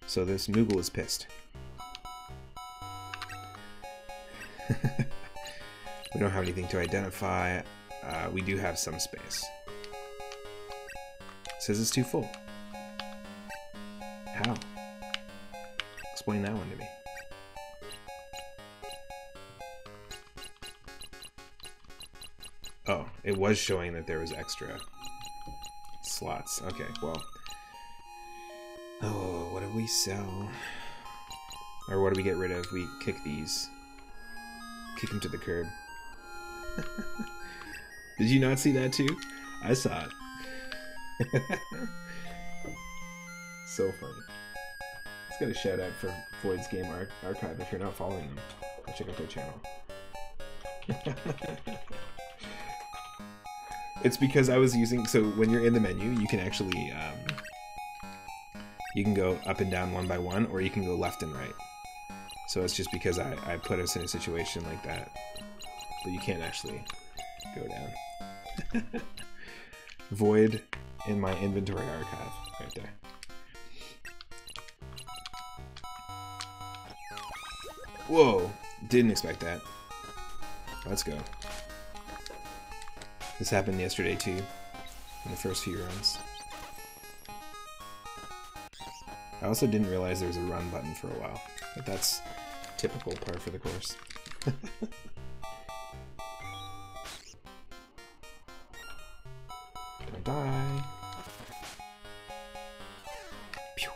So this Moogle is pissed. We don't have anything to identify. We do have some space. It says it's too full. How? Explain that one to me. Oh, it was showing that there was extra slots. Okay, well. Oh, what do we sell? Or what do we get rid of? We kick these. Kick them to the curb. Did you not see that too? I saw it. So funny. Let's get a shout out for Void's Game Archive. If you're not following them, go check out their channel. It's because I was using, so when you're in the menu, you can actually, you can go up and down one by one, or you can go left and right. So it's just because I put us in a situation like that. But you can't actually go down. Void in my inventory archive, right there. Whoa! Didn't expect that. Let's go. This happened yesterday too, in the first few runs. I also didn't realize there was a run button for a while, but that's typical par for the course. Don't die. Pew.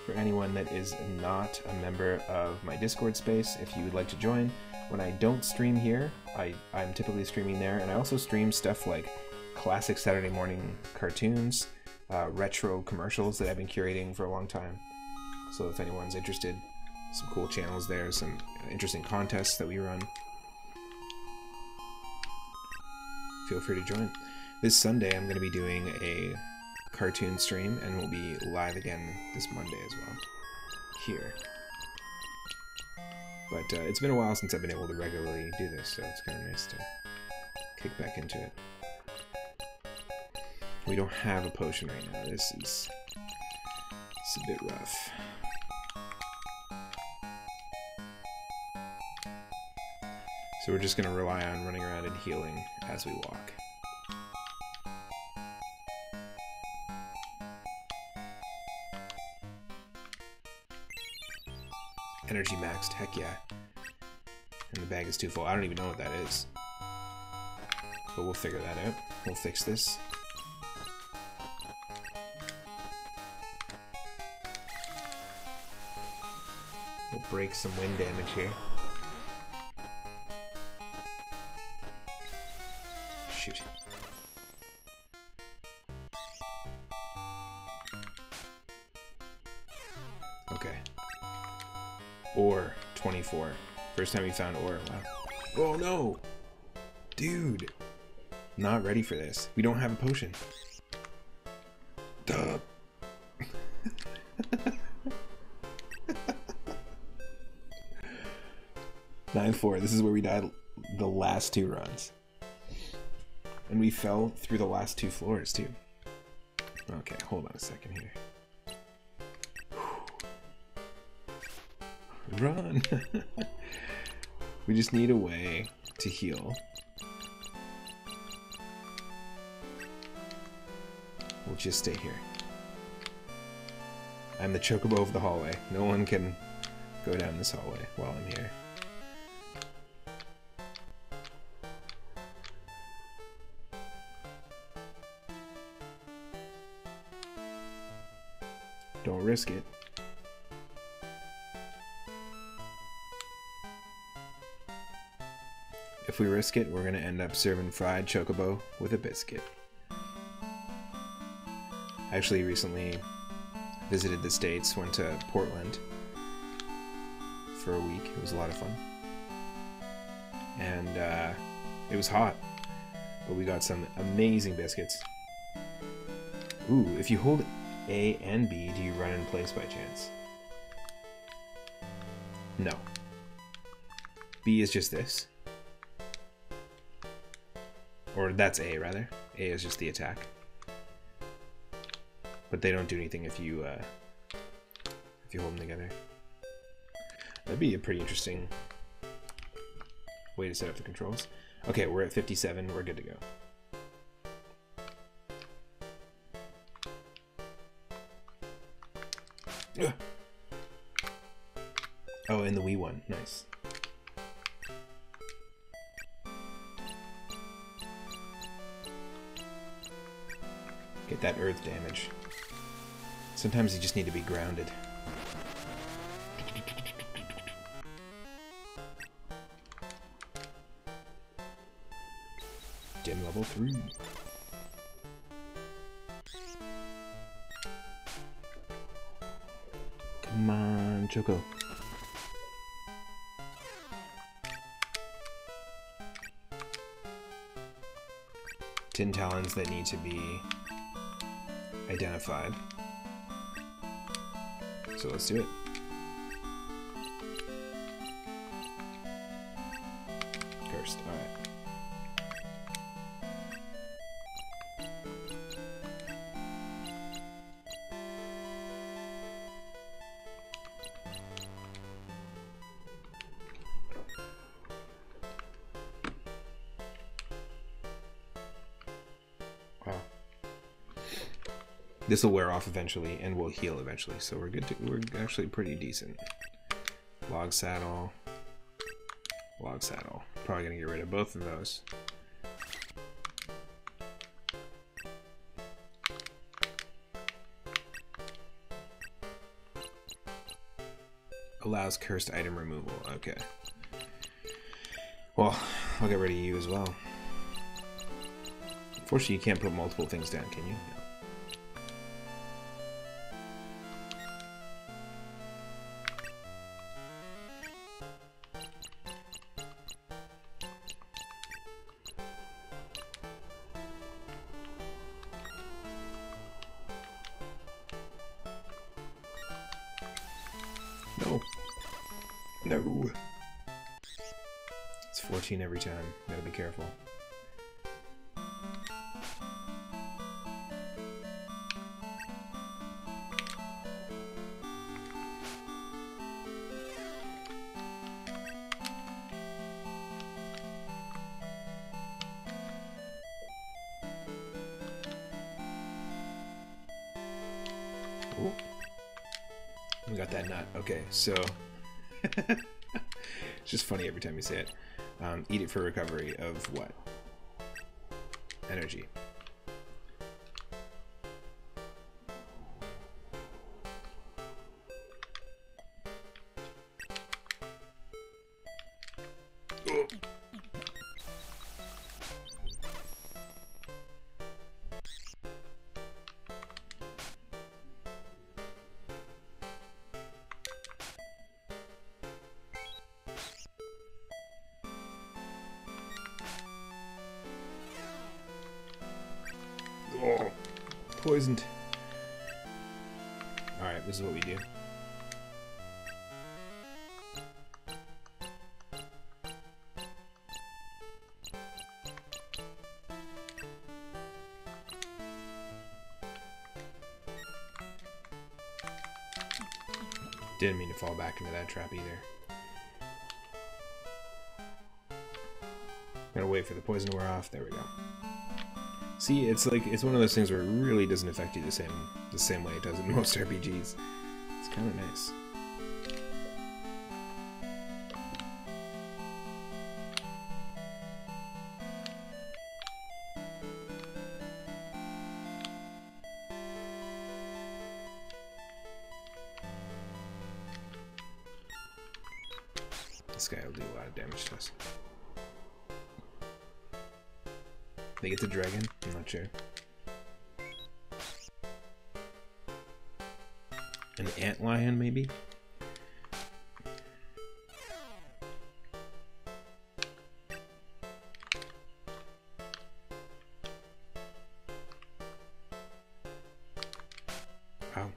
For anyone that is not a member of my Discord space, if you would like to join, when I don't stream here, I'm typically streaming there, and I also stream stuff like classic Saturday morning cartoons, retro commercials that I've been curating for a long time. So if anyone's interested, some cool channels there, some interesting contests that we run. Feel free to join. This Sunday I'm going to be doing a cartoon stream, and we'll be live again this Monday as well. Here. But it's been a while since I've been able to regularly do this, so it's kind of nice to kick back into it. We don't have a potion right now. It's a bit rough. So we're just going to rely on running around and healing as we walk. Energy maxed, heck yeah. And the bag is too full. I don't even know what that is. But we'll figure that out. We'll fix this. We'll break some wind damage here. Shoot. Okay. Ore, 24. First time we found ore. Wow. Oh no! Dude! Not ready for this. We don't have a potion. Duh! 9-4. This is where we died the last two runs. And we fell through the last two floors, too. Okay, hold on a second here. Run! We just need a way to heal. We'll just stay here. I'm the Chocobo of the hallway. No one can go down this hallway while I'm here. Don't risk it. If we risk it, we're going to end up serving fried Chocobo with a biscuit. I actually recently visited the States, went to Portland for a week. It was a lot of fun. And it was hot, but we got some amazing biscuits. Ooh, if you hold A and B, do you run in place by chance? No. B is just this. Or that's A, rather. A is just the attack. But they don't do anything if you hold them together. That'd be a pretty interesting way to set up the controls. Okay, we're at 57. We're good to go. Ugh. Oh, and the Wii one. Nice. Get that earth damage. Sometimes you just need to be grounded. Gem level 3. Come on, Choco. Tin talons that need to be identified. So let's do it. Cursed. Alright. Wow. This will wear off eventually, and will heal eventually, so we're good. We're actually pretty decent. Log saddle. Log saddle. Probably gonna get rid of both of those. Allows cursed item removal. Okay. Well, I'll get rid of you as well. Unfortunately, you can't put multiple things down, can you? No. No. It's 14 every time. Gotta be careful. Ooh. We got that nut. Okay, so it's just funny every time you say it. Eat it for recovery of what? Energy. Oh. Oh, poisoned. Alright, this is what we do. Didn't mean to fall back into that trap either. Gotta wait for the poison to wear off. There we go. See, it's like it's one of those things where it really doesn't affect you the same way it does in most RPGs. It's kind of nice. This guy will do a lot of damage to us. They get the dragon? I'm not sure. An antlion, maybe? Wow.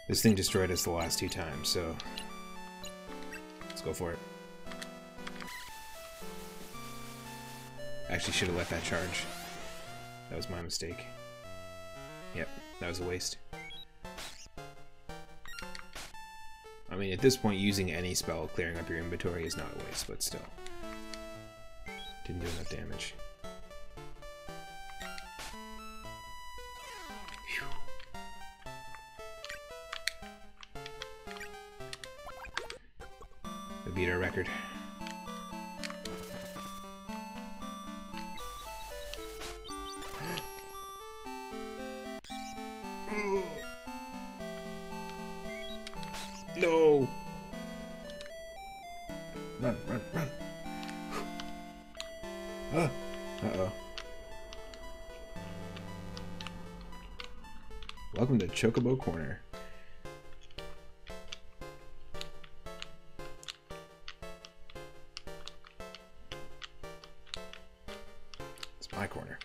This thing destroyed us the last 2 times, so let's go for it. Actually, should have let that charge. That was my mistake. Yep, that was a waste. I mean, at this point, using any spell clearing up your inventory is not a waste, but still. Didn't do enough damage. Phew. We beat our record. No! Run, run, run! Uh-oh. Welcome to Chocobo Corner. It's my corner.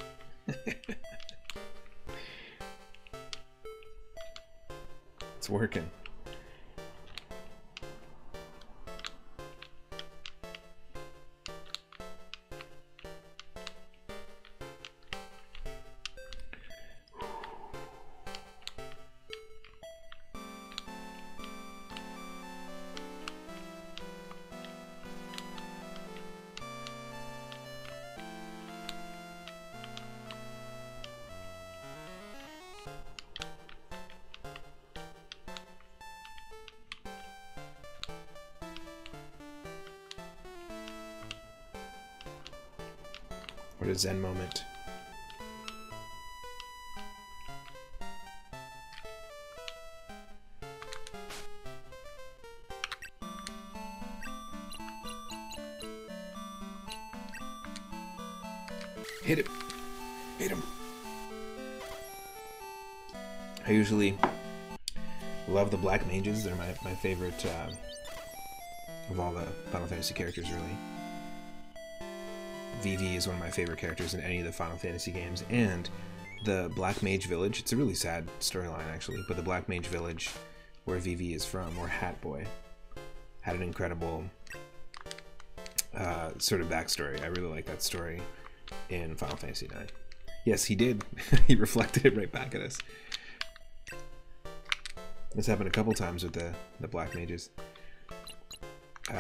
It's working. What a zen moment. Hit him. Hit him. I usually love the black mages. They're my favorite of all the Final Fantasy characters, really. Vivi is one of my favorite characters in any of the Final Fantasy games, and the Black Mage Village, it's a really sad storyline actually, but the Black Mage Village where Vivi is from, or Hat Boy, had an incredible sort of backstory. I really like that story in Final Fantasy IX. Yes, he did. He reflected it right back at us. This happened a couple times with the Black Mages.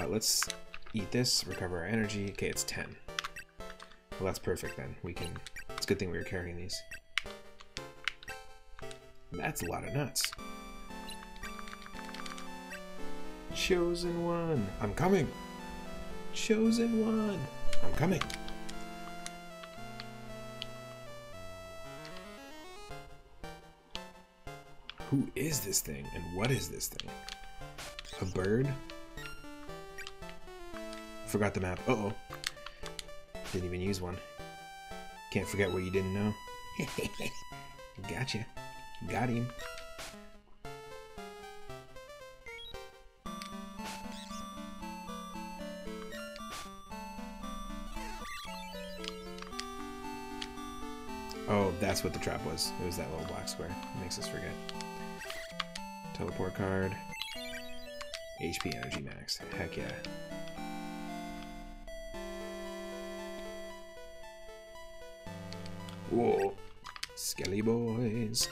Let's eat this, recover our energy. Okay, it's 10. Well, that's perfect then. We can... It's a good thing we were carrying these. That's a lot of nuts. Chosen one. I'm coming. Chosen one. I'm coming. Who is this thing? And what is this thing? A bird? Forgot the map. Uh-oh. Didn't even use one. Can't forget what you didn't know. Gotcha. Got him. Oh, that's what the trap was. It was that little black square. It makes us forget. Teleport card. HP energy max. Heck yeah. Whoa. Skelly boys.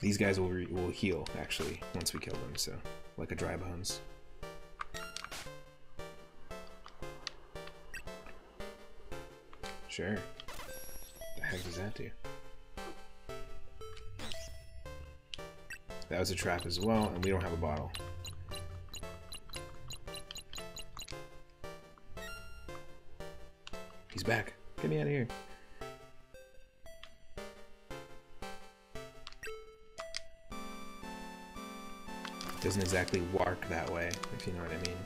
These guys will heal, actually, once we kill them, so... Like a dry bones. Sure. The heck does that do? That was a trap as well, and we don't have a bottle. He's back. Get me out of here. Doesn't exactly work that way, if you know what I mean.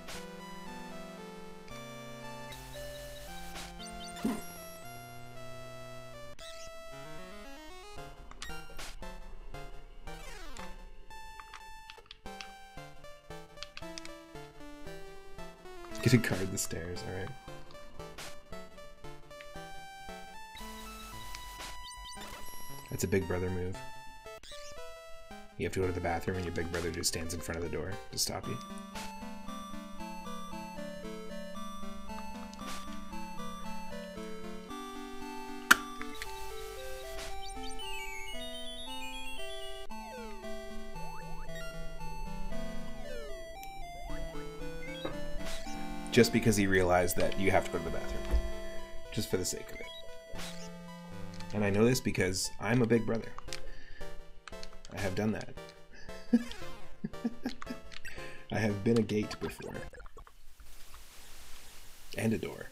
Get a card the stairs, alright. That's a big brother move. You have to go to the bathroom and your big brother just stands in front of the door to stop you. Just because he realized that you have to go to the bathroom. Just for the sake of it. And I know this because I'm a big brother. I have done that. I have been a gate before. And a door.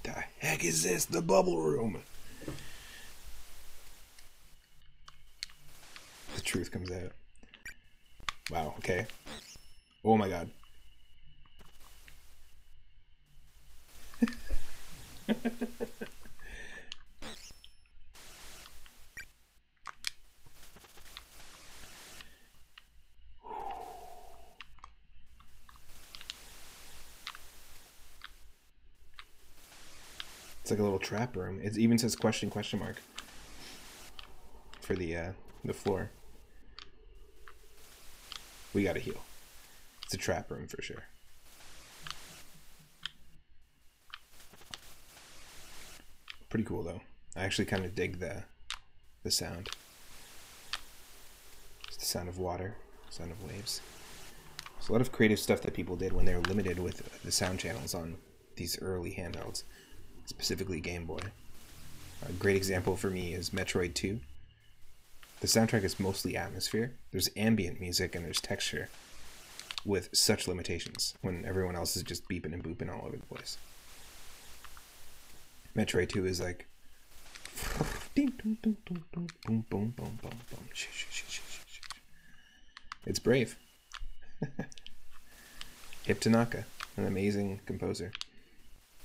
The heck is this? The bubble room! The truth comes out. Wow, okay. Oh my god. It's like a little trap room. It even says question mark for the floor. We gotta heal. It's a trap room for sure. Pretty cool though. I actually kind of dig the sound. It's the sound of water, sound of waves. There's a lot of creative stuff that people did when they were limited with the sound channels on these early handhelds, specifically Game Boy. A great example for me is Metroid 2. The soundtrack is mostly atmosphere. There's ambient music and there's texture with such limitations when everyone else is just beeping and booping all over the place. Metroid 2 is like it's brave. Hip Tanaka, an amazing composer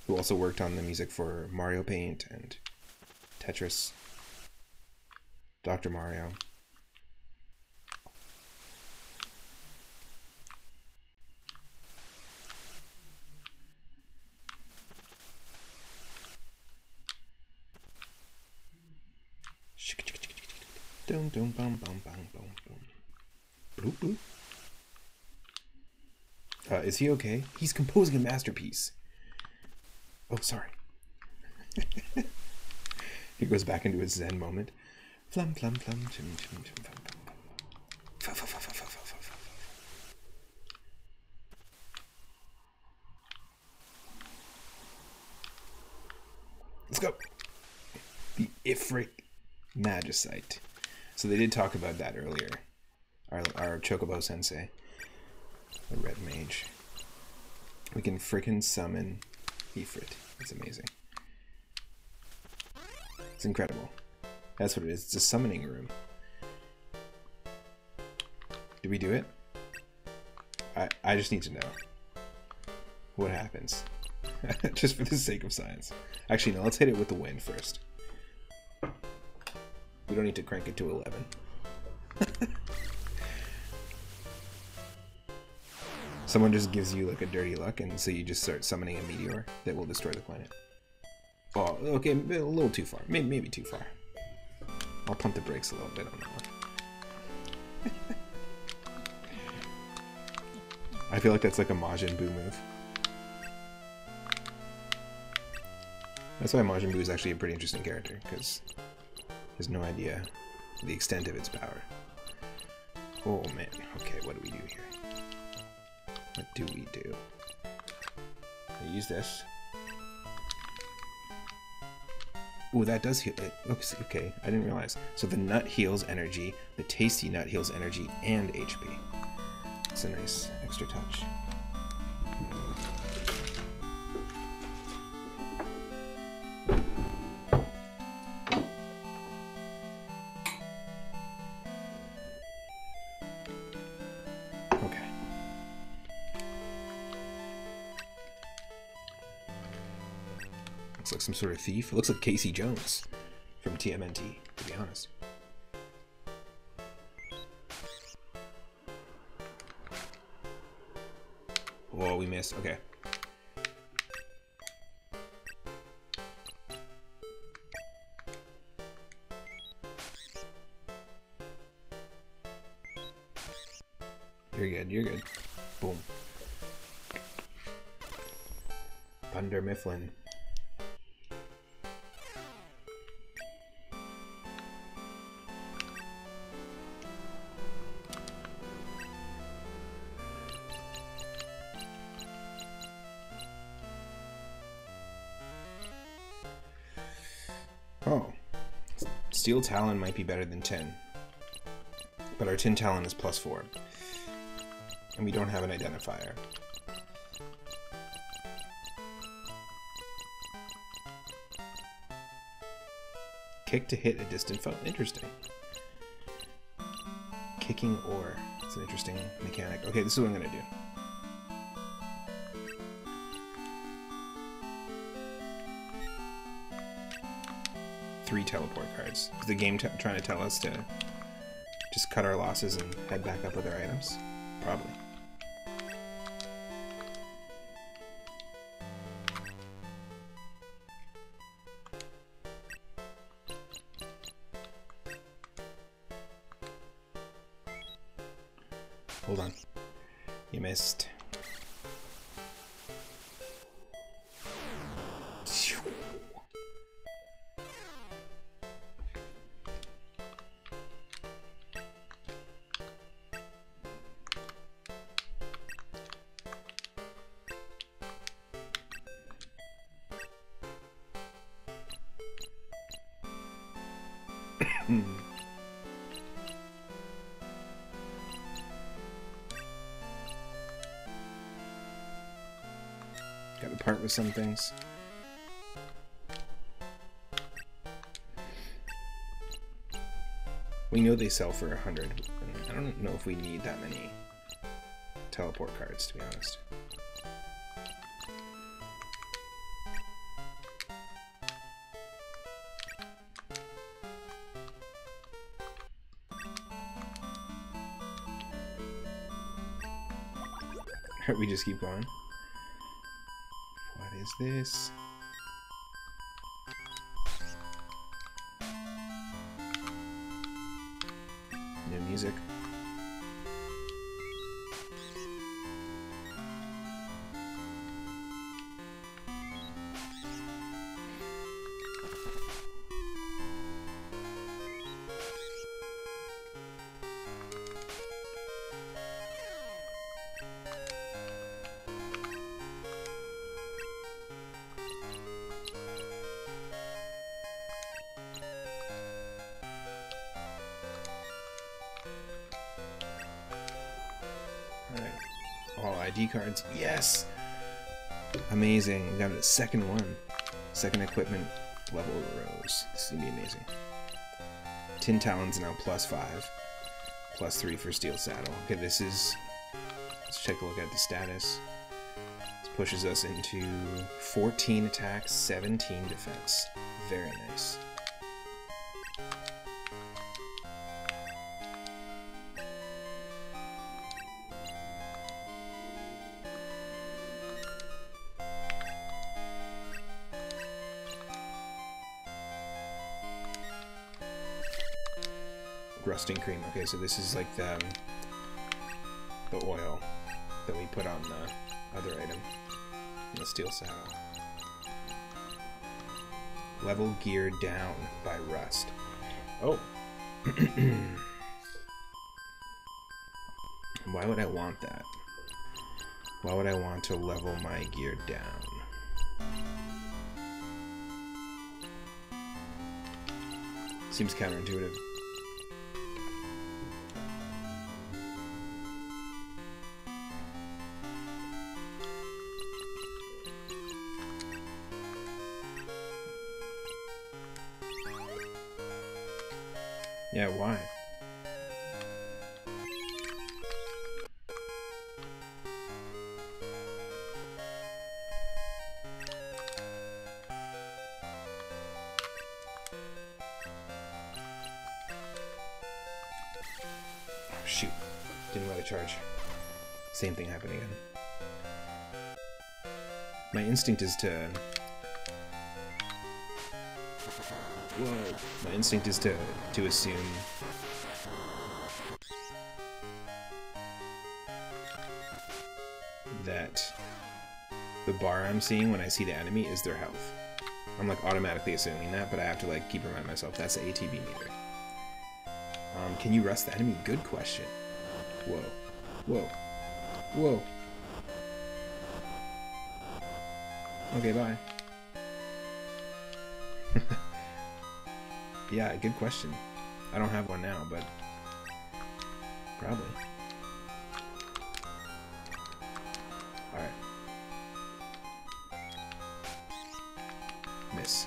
who also worked on the music for Mario Paint and Tetris, Dr. Mario. Dum dum bum bum bum bum bum. Bloop bloop. Is he okay? He's composing a masterpiece. Oh, sorry. He goes back into his Zen moment. Flum flum flum chim chim chim flum flum. Let's go. The Ifrit Magicite. So they did talk about that earlier. Our Chocobo sensei, the red mage. We can frickin' summon Ifrit. It's amazing. It's incredible. That's what it is. It's a summoning room. Did we do it? I just need to know what happens. Just for the sake of science. Actually, no, let's hit it with the wind first. We don't need to crank it to 11. Someone just gives you like a dirty luck, and so you just start summoning a meteor that will destroy the planet. Oh, okay, a little too far. Maybe too far. I'll pump the brakes a little bit on that one. I feel like that's like a Majin Buu move. That's why Majin Buu is actually a pretty interesting character, because he has no idea the extent of its power. Oh man, okay, what do we do here? What do we do? I use this. Ooh, that does heal it. Oops, okay, I didn't realize. So the nut heals energy, the tasty nut heals energy and HP. It's a nice extra touch. Looks like some sort of thief. It looks like Casey Jones from TMNT, to be honest. Whoa, we missed. Okay. You're good, you're good. Boom. Thunder Mifflin. Oh, Steel Talon might be better than Tin, but our Tin Talon is +4, and we don't have an identifier. Kick to hit a distant foe. Interesting. Kicking ore. It's an interesting mechanic. Okay, this is what I'm going to do. Three teleport cards. Is the game trying to tell us to just cut our losses and head back up with our items? Probably. Hold on. You missed. Got to part with some things. We know they sell for 100. I don't know if we need that many teleport cards, to be honest. We just keep going. What is this? New music. All ID cards. Yes! Amazing. We got a second one. Second equipment level rose. This is going to be amazing. Tin Talon's now +5. +3 for Steel Saddle. Okay, this is... Let's take a look at the status. This pushes us into 14 attacks, 17 defense. Very nice. Rusting cream. Okay, so this is like the oil that we put on the other item, the Steel Saddle. Level gear down by rust. Oh. Why would I want that? Why would I want to level my gear down? Seems counterintuitive. Yeah, why? Oh, shoot. Didn't let it charge. Same thing happened again. My instinct is to... Whoa. My instinct is to assume that the bar I'm seeing when I see the enemy is their health. I'm like automatically assuming that, but I have to like keep reminding myself that's the ATB meter. Can you rust the enemy? Good question. Whoa. Whoa. Whoa. Okay, bye. Yeah, good question. I don't have one now, but probably. Alright. Miss.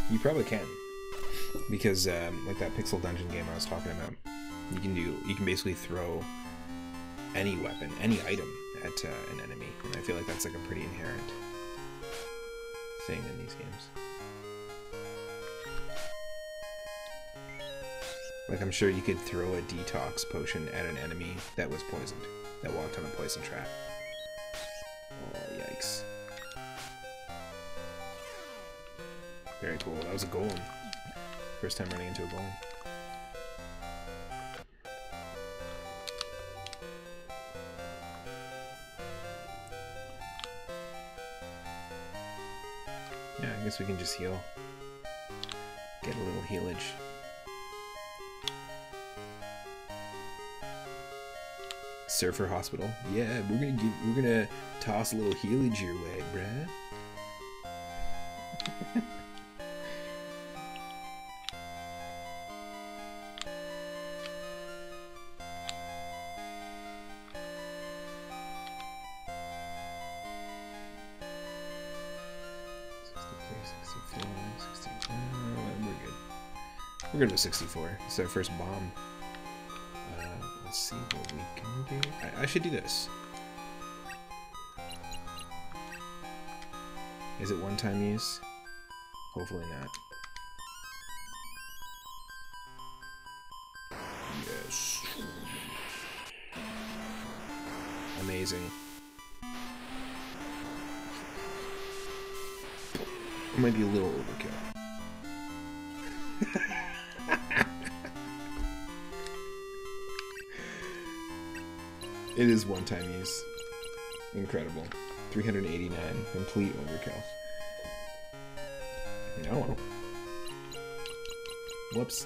You probably can. Because like that pixel dungeon game I was talking about, you can basically throw any weapon, any item at an enemy, and I feel like that's like a pretty inherent thing in these games. Like I'm sure you could throw a detox potion at an enemy that was poisoned, that walked on a poison trap. yikes. Very cool. That was a golem. First time running into a golem. Yeah, I guess we can just heal. Get a little healage. Surfer Hospital. Yeah, we're gonna toss a little healage your way, bruh. We're good with 64. It's our first bomb. Let's see what we can do. I should do this. Is it one-time use? Hopefully not. Yes. Amazing. It might be a little overkill. It is one-time use. Incredible. 389. Complete overkill. No. Whoops.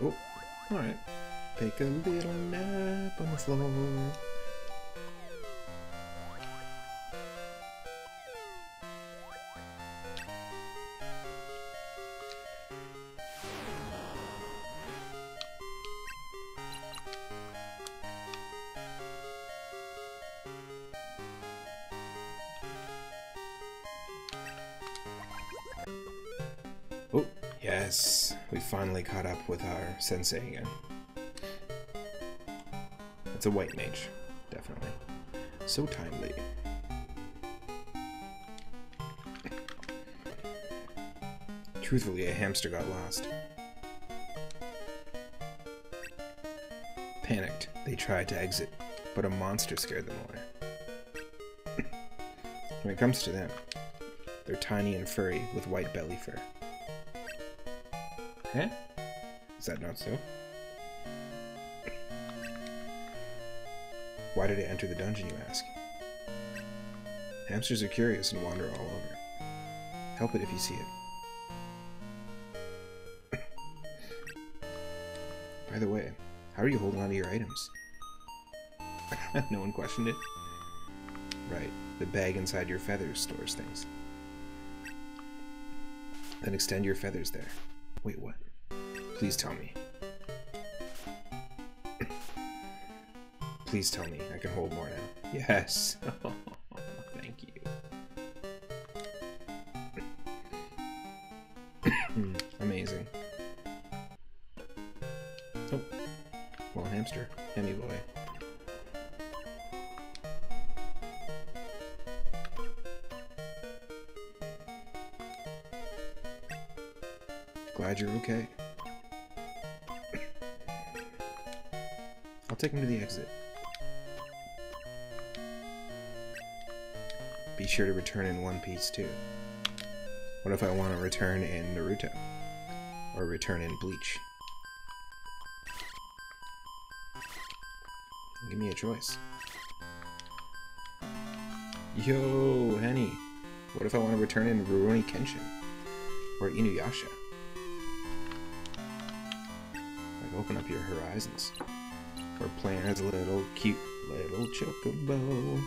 Oh, alright. Take a little nap on the floor. Oh, yes. We finally caught up with our sensei again. It's a white mage, definitely. So timely. Truthfully, a hamster got lost. Panicked, they tried to exit, but a monster scared them away. When it comes to them, they're tiny and furry with white belly fur. Huh? Is that not so? Why did it enter the dungeon, you ask? Hamsters are curious and wander all over. Help it if you see it. By the way, how are you holding on to your items? No one questioned it? Right, the bag inside your feathers stores things. Then extend your feathers there. Wait, what? Please tell me. Please tell me I can hold more now. Yes. Thank you. Amazing. Oh. Well, hamster. Hemi boy. Glad you're okay. I'll take him to the exit. Be sure to return in one piece too. What if I want to return in Naruto? Or return in Bleach? Give me a choice. Yo, Henny. What if I want to return in Rurouni Kenshin? Or Inuyasha? Like, open up your horizons. Or playing as a little cute little Chocobo.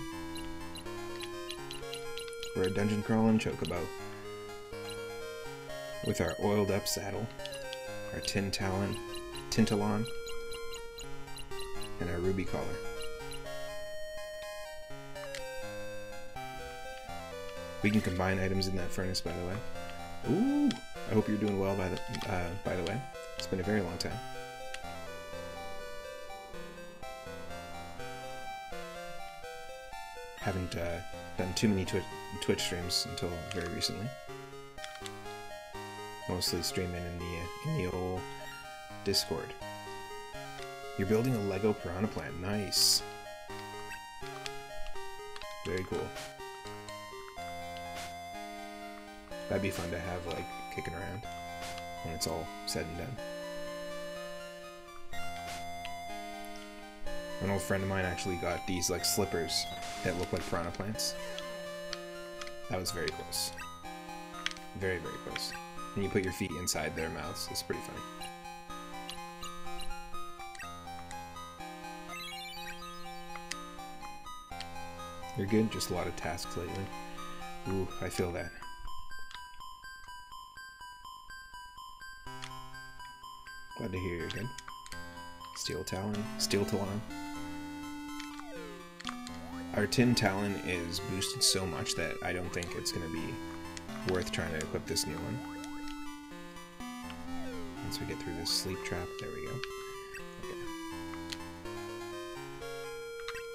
We're a dungeon crawling Chocobo. With our oiled up saddle, our tintalon, and our ruby collar. We can combine items in that furnace, by the way. Ooh! I hope you're doing well, by the way. It's been a very long time. Haven't done too many Twitch streams until very recently. mostly streaming in the old Discord. You're building a Lego piranha plant. Nice. Very cool. That'd be fun to have, like, kicking around when it's all said and done. An old friend of mine actually got these, like, slippers that look like piranha plants. That was very close. Very, very close. And you put your feet inside their mouths. It's pretty funny. You're good? Just a lot of tasks lately. Ooh, I feel that. Glad to hear you're good. Steel Talon. Steel Talon. Our Tin Talon is boosted so much that I don't think it's going to be worth trying to equip this new one. Once we get through this sleep trap, there we go. Okay.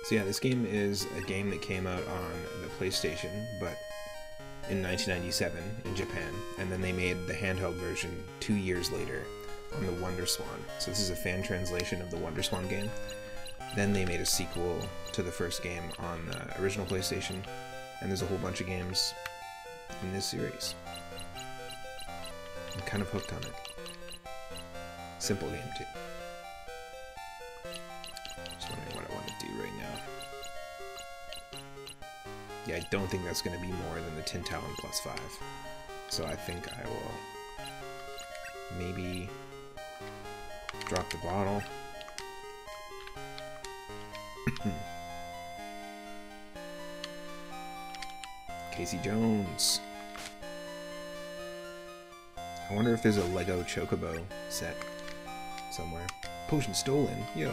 So yeah, this game is a game that came out on the PlayStation, but in 1997 in Japan, and then they made the handheld version 2 years later on the Wonder Swan. So this is a fan translation of the Wonder Swan game. Then they made a sequel to the first game on the original PlayStation, and there's a whole bunch of games in this series. I'm kind of hooked on it. Simple game too. Just wondering what I want to do right now. Yeah, I don't think that's going to be more than the Tin Talon plus 5. So I think I will maybe drop the bottle. Casey Jones. I wonder if there's a Lego Chocobo set somewhere. Potion stolen. Yo.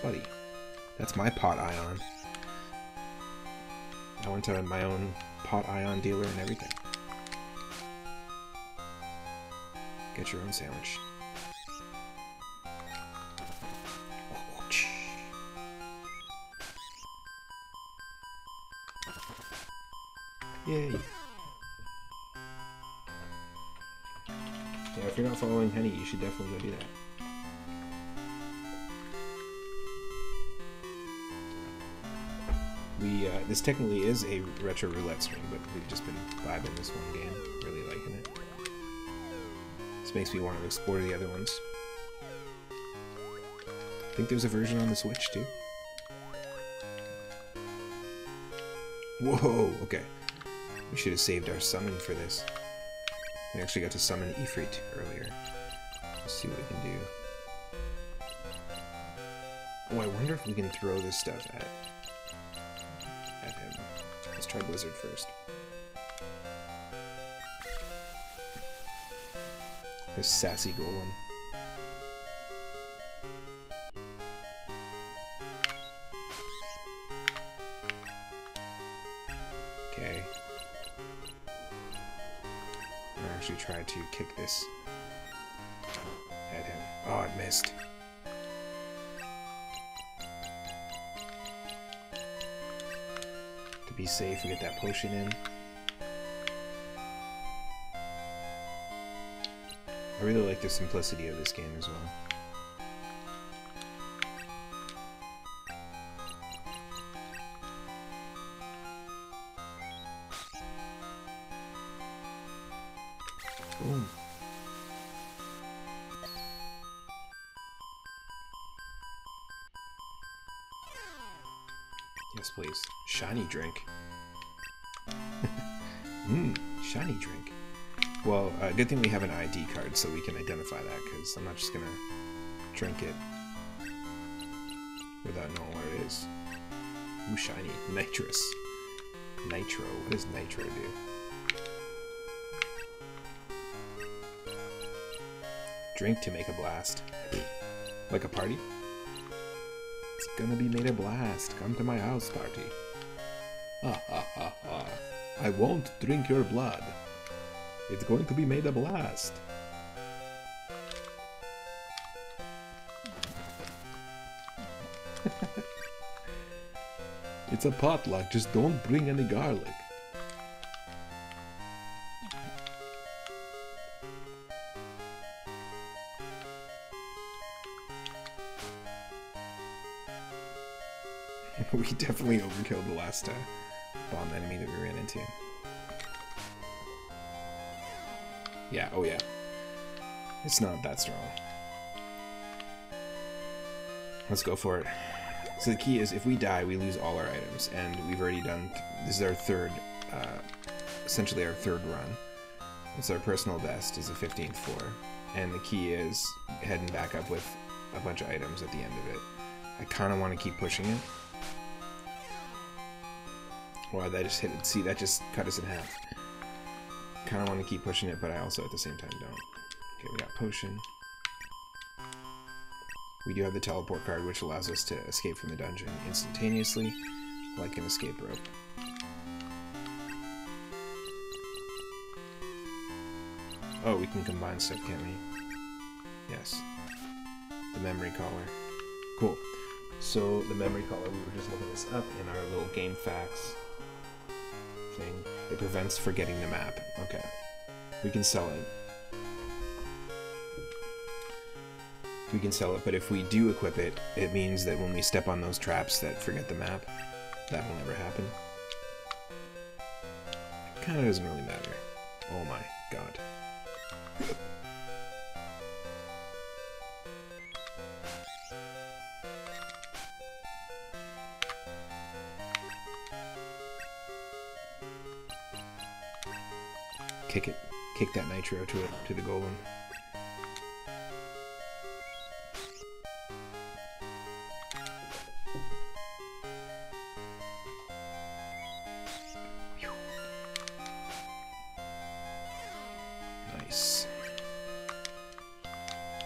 Buddy. That's my pot ion. I went to my own pot ion dealer and everything. Get your own sandwich. Yay! Yeah, if you're not following Henny, you should definitely go do that. This technically is a retro roulette stream, but we've just been vibing this one game, really liking it. This makes me want to explore the other ones. I think there's a version on the Switch too. Whoa, okay. We should have saved our summon for this. We actually got to summon Ifrit earlier. Let's see what we can do. Oh, I wonder if we can throw this stuff at him. Let's try Blizzard first. This sassy golem. Okay. I'll actually try to kick this at him. Oh, it missed. To be safe, we get that potion in. I really like the simplicity of this game as well. Boom. Yes, please. Shiny drink. Shiny drink. Well, good thing we have an ID card so we can identify that, because I'm not just gonna drink it without knowing what it is. Ooh, shiny. Nitrous. Nitro. What does nitro do? Drink to make a blast. Like a party? It's gonna be made a blast. Come to my house party. Ha ha ha ha. I won't drink your blood. It's going to be made a blast. It's a potluck, just don't bring any garlic. We definitely overkilled the last bomb enemy that we ran into. Yeah, oh yeah. It's not that strong. Let's go for it. So the key is, if we die, we lose all our items, and we've already done... This is our third, essentially our third run. It's our personal best is a 15th floor, and the key is heading back up with a bunch of items at the end of it. I kind of want to keep pushing it. Wow, that just hit it. See, that just cut us in half. Kind of want to keep pushing it, but I also at the same time don't. Okay, we got potion. We do have the teleport card, which allows us to escape from the dungeon instantaneously, like an escape rope. Oh, we can combine stuff, can't we? Yes. The memory collar. Cool. So, the memory collar, we were just looking this up in our little game facts thing. It prevents forgetting the map. Okay. We can sell it. We can sell it, but if we do equip it, it means that when we step on those traps that forget the map, that will never happen. It kind of doesn't really matter. Oh my god. Kick it. Kick that nitro to it, to the golem. Nice.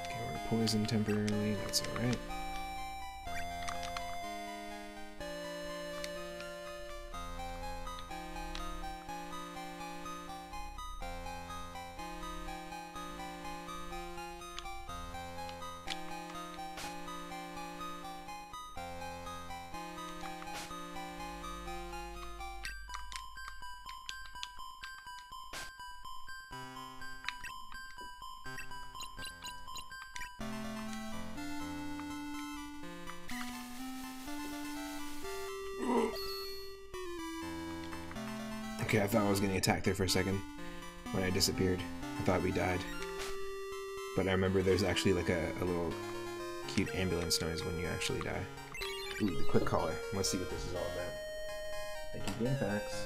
Okay, we're poisoned temporarily, that's alright. Okay, I thought I was getting attacked there for a second when I disappeared. I thought we died. But I remember there's actually like a little cute ambulance noise when you actually die. Ooh, the quick collar. Let's see what this is all about. Thank you, Game Facts.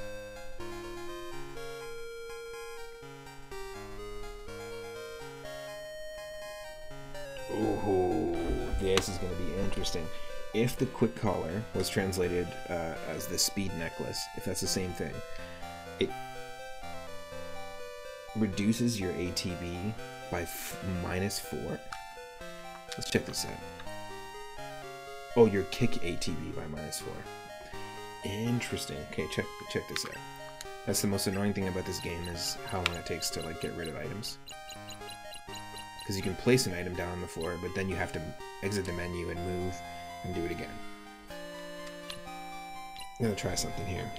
Ooh, this is going to be interesting. If the quick collar was translated as the speed necklace, if that's the same thing, it reduces your ATB by -4. Let's check this out. Oh, your kick ATB by -4. Interesting. Okay, check this out. That's the most annoying thing about this game is how long it takes to like get rid of items. Because you can place an item down on the floor, but then you have to exit the menu and move and do it again. I'm gonna try something here.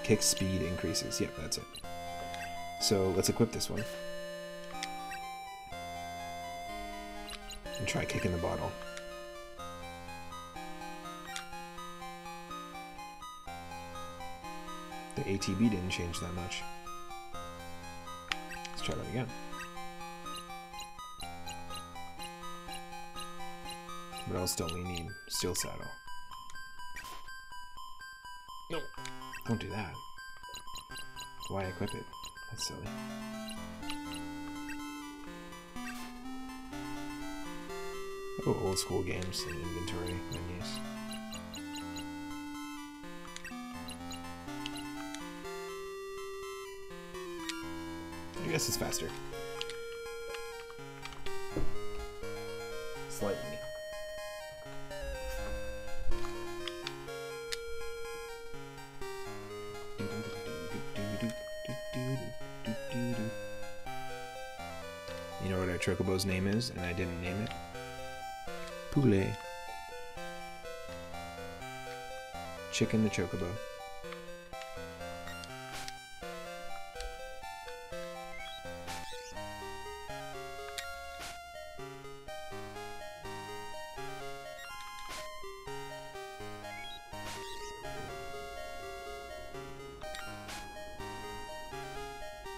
Kick speed increases. Yep, that's it. So let's equip this one. And try kicking the bottle. The ATB didn't change that much. Let's try that again. What else don't we need? Steel saddle. No! Don't do that. Why equip it? That's silly. Oh, old school games and inventory menus. I guess it's faster. Slightly. You know what our Chocobo's name is, and I didn't name it? Poulet. Chicken the Chocobo.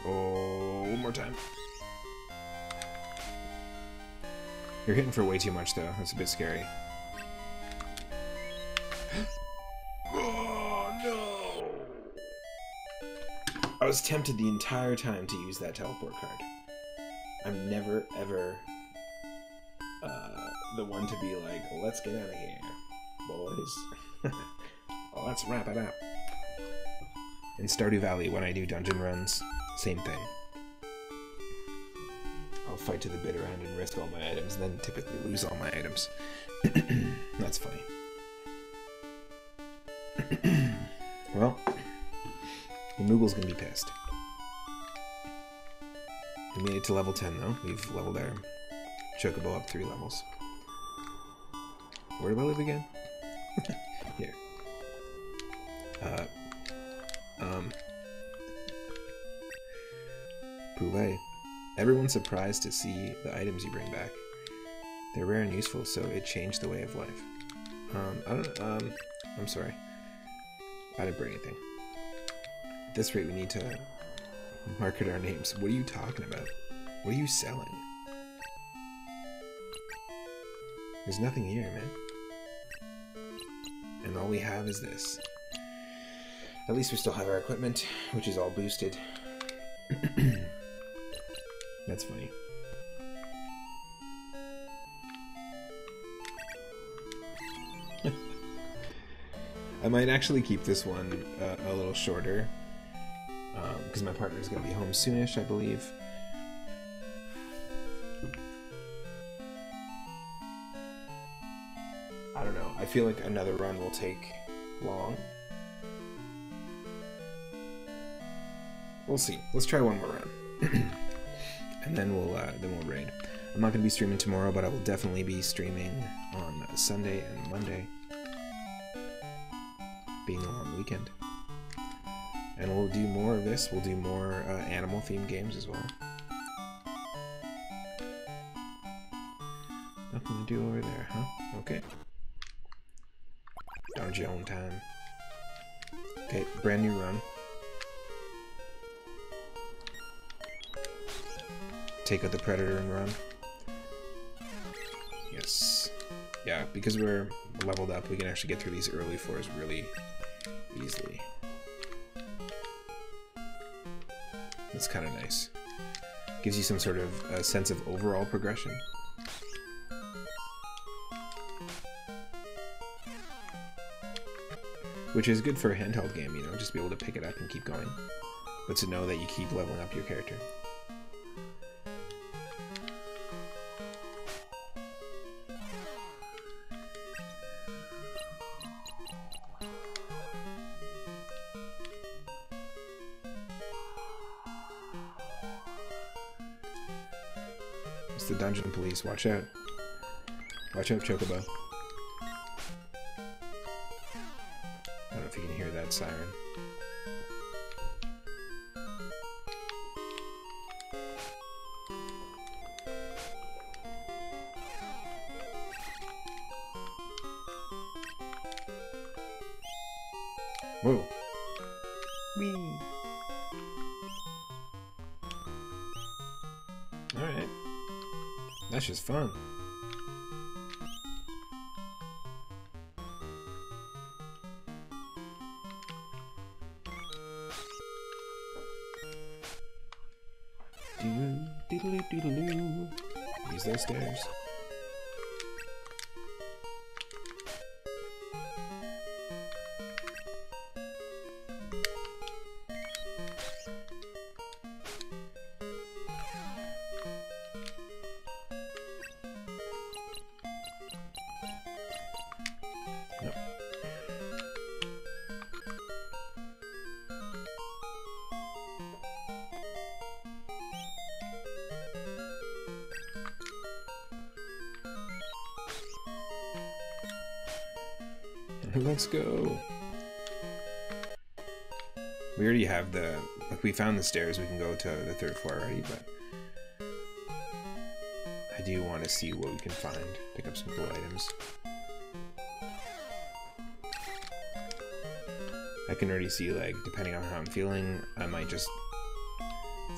Oh, one more time. You're hitting for way too much, though. That's a bit scary. Oh, no! I was tempted the entire time to use that teleport card. I'm never, ever the one to be like, let's get out of here, boys. Well, let's wrap it up. In Stardew Valley, when I do dungeon runs, same thing. I'll fight to the bitter end and risk all my items, and then typically lose all my items. That's funny. Well, the Moogle's gonna be pissed. We made it to level 10, though. We've leveled our Chocobo up 3 levels. Where do I live again? Here. Poulet. Everyone's surprised to see the items you bring back. They're rare and useful, so it changed the way of life. I'm sorry. I didn't bring anything. At this rate, we need to market our names. What are you talking about? What are you selling? There's nothing here, man. And all we have is this. At least we still have our equipment, which is all boosted. That's funny. I might actually keep this one a little shorter, because my partner's going to be home soonish, I believe. I don't know. I feel like another run will take long. We'll see. Let's try one more run. And then we'll raid. I'm not going to be streaming tomorrow, but I will definitely be streaming on Sunday and Monday, being a long weekend. And we'll do more of this. We'll do more animal-themed games as well. Nothing to do over there, huh? Okay. Dungeon time. Okay, brand new run. Take out the predator and run. Yes. Yeah, because we're leveled up, we can actually get through these early floors really easily. That's kind of nice. Gives you some sort of sense of overall progression. Which is good for a handheld game, you know, just be able to pick it up and keep going. But to know that you keep leveling up your character. The dungeon police. Watch out. Watch out, Chocobo. I don't know if you can hear that siren. Whoa. Whee. Alright. That's just fun. Doodle-doodle-doodle-doo. Use those stairs. Let's go. We already have the, like, we found the stairs. We can go to the 3rd floor already, but I do want to see what we can find. Pick up some cool items. I can already see, like, depending on how I'm feeling, I might just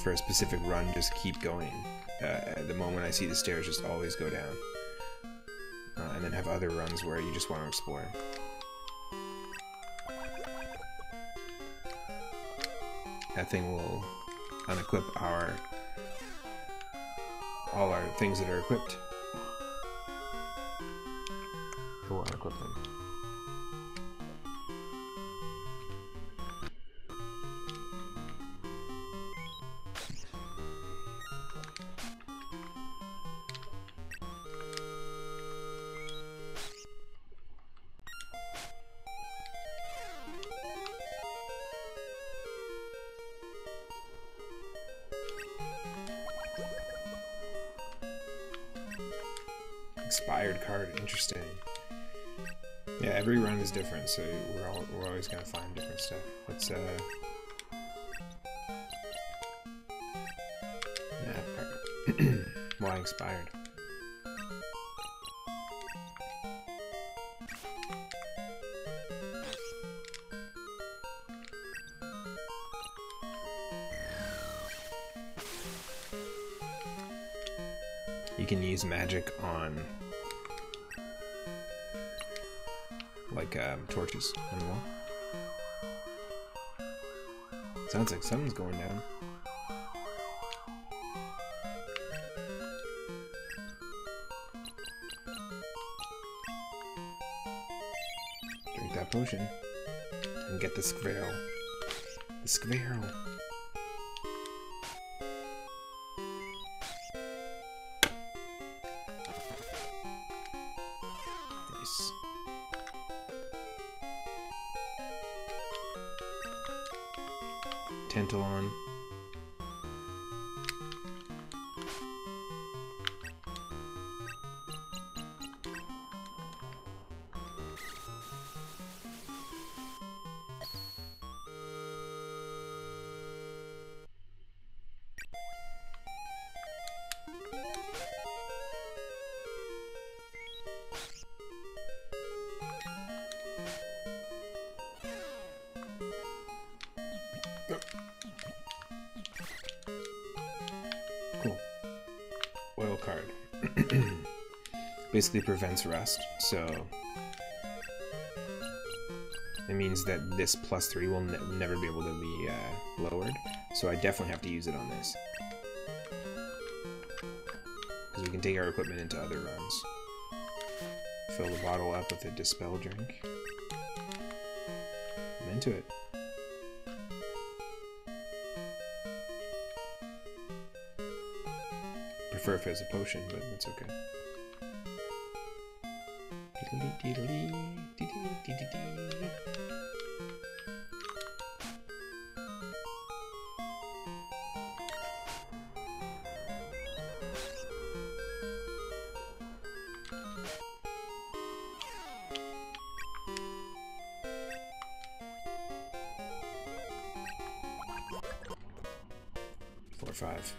for a specific run, just keep going. The moment I see the stairs, just always go down. And then have other runs where you just want to explore. That thing will unequip all our things that are equipped. It will unequip them. Expired card, interesting. Yeah, every run is different, so we're always gonna find different stuff. Let's map card. Why expired? You can use magic on like torches on the wall. Sounds like something's going down. Drink that potion and get the squirrel. The squirrel. Nice. Tantalon. Cool. Oil card. Basically prevents rust, so it means that this +3 will never be able to be lowered. So I definitely have to use it on this. Because we can take our equipment into other runs. Fill the bottle up with a dispel drink. I'm into it. Prefer if it's a potion, but it's okay. Four, 5.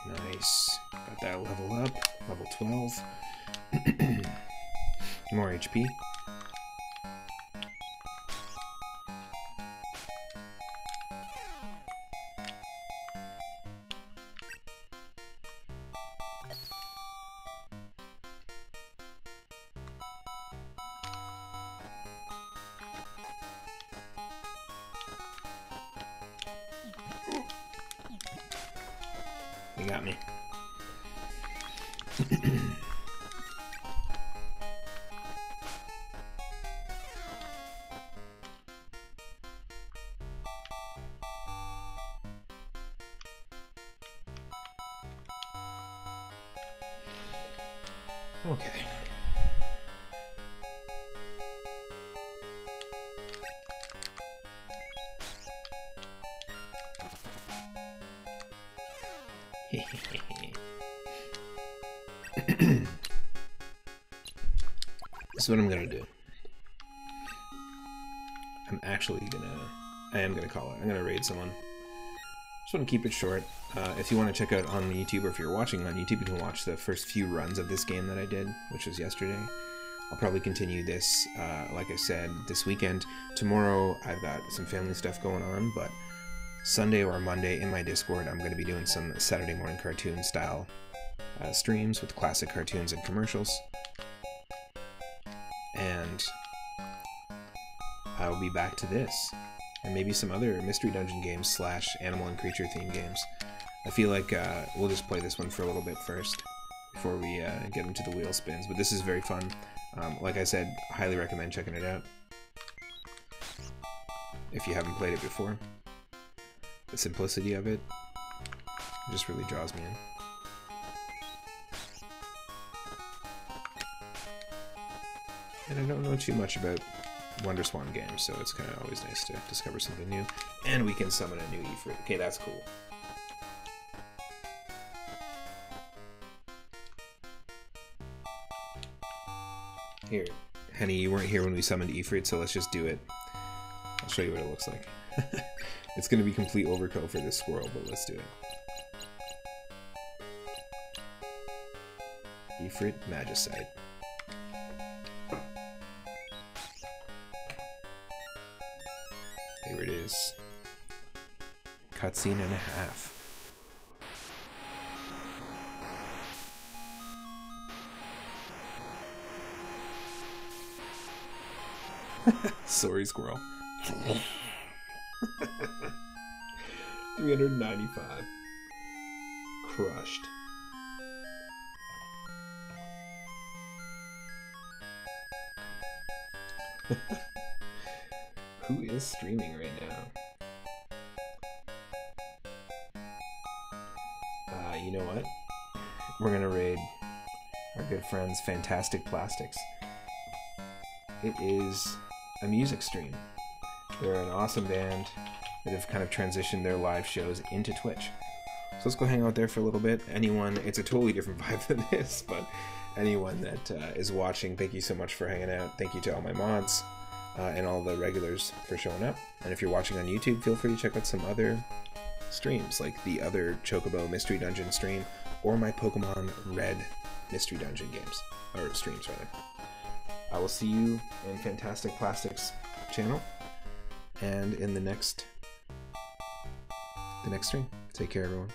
Nice. Got that level up. Level 12. More HP. You got me. Okay. This is what I'm gonna do. I'm actually gonna I am going to call it. I'm going to raid someone. Just want to keep it short. If you want to check out on YouTube, or if you're watching on YouTube, you can watch the first few runs of this game that I did, which was yesterday. I'll probably continue this, like I said, this weekend. Tomorrow I've got some family stuff going on, but Sunday or Monday in my Discord I'm going to be doing some Saturday morning cartoon style streams with classic cartoons and commercials. And I'll be back to this. And maybe some other Mystery Dungeon games / animal and creature themed games. I feel like we'll just play this one for a little bit first before we get into the wheel spins. But this is very fun. Like I said, highly recommend checking it out if you haven't played it before. The simplicity of it just really draws me in. And I don't know too much about Wonder Swan games, so it's kind of always nice to discover something new. And we can summon a new Ifrit. Okay, that's cool. Here, Henny, you weren't here when we summoned Ifrit, so let's just do it. I'll show you what it looks like. It's going to be complete overkill for this squirrel, but let's do it. Ifrit Magicite. Here it is. Cutscene and a half. Sorry, squirrel. 395. Crushed. Who is streaming right now? You know what? We're gonna raid our good friends Fantastic Plastics. It is a music stream. They're an awesome band that have kind of transitioned their live shows into Twitch. So let's go hang out there for a little bit. Anyone, it's a totally different vibe than this, but anyone that is watching, thank you so much for hanging out. Thank you to all my mods and all the regulars for showing up. And if you're watching on YouTube, feel free to check out some other streams, like the other Chocobo Mystery Dungeon stream, or my Pokemon Red Mystery Dungeon games, or streams rather. I will see you in Fantastic Plastics channel and in the next stream. Take care, everyone.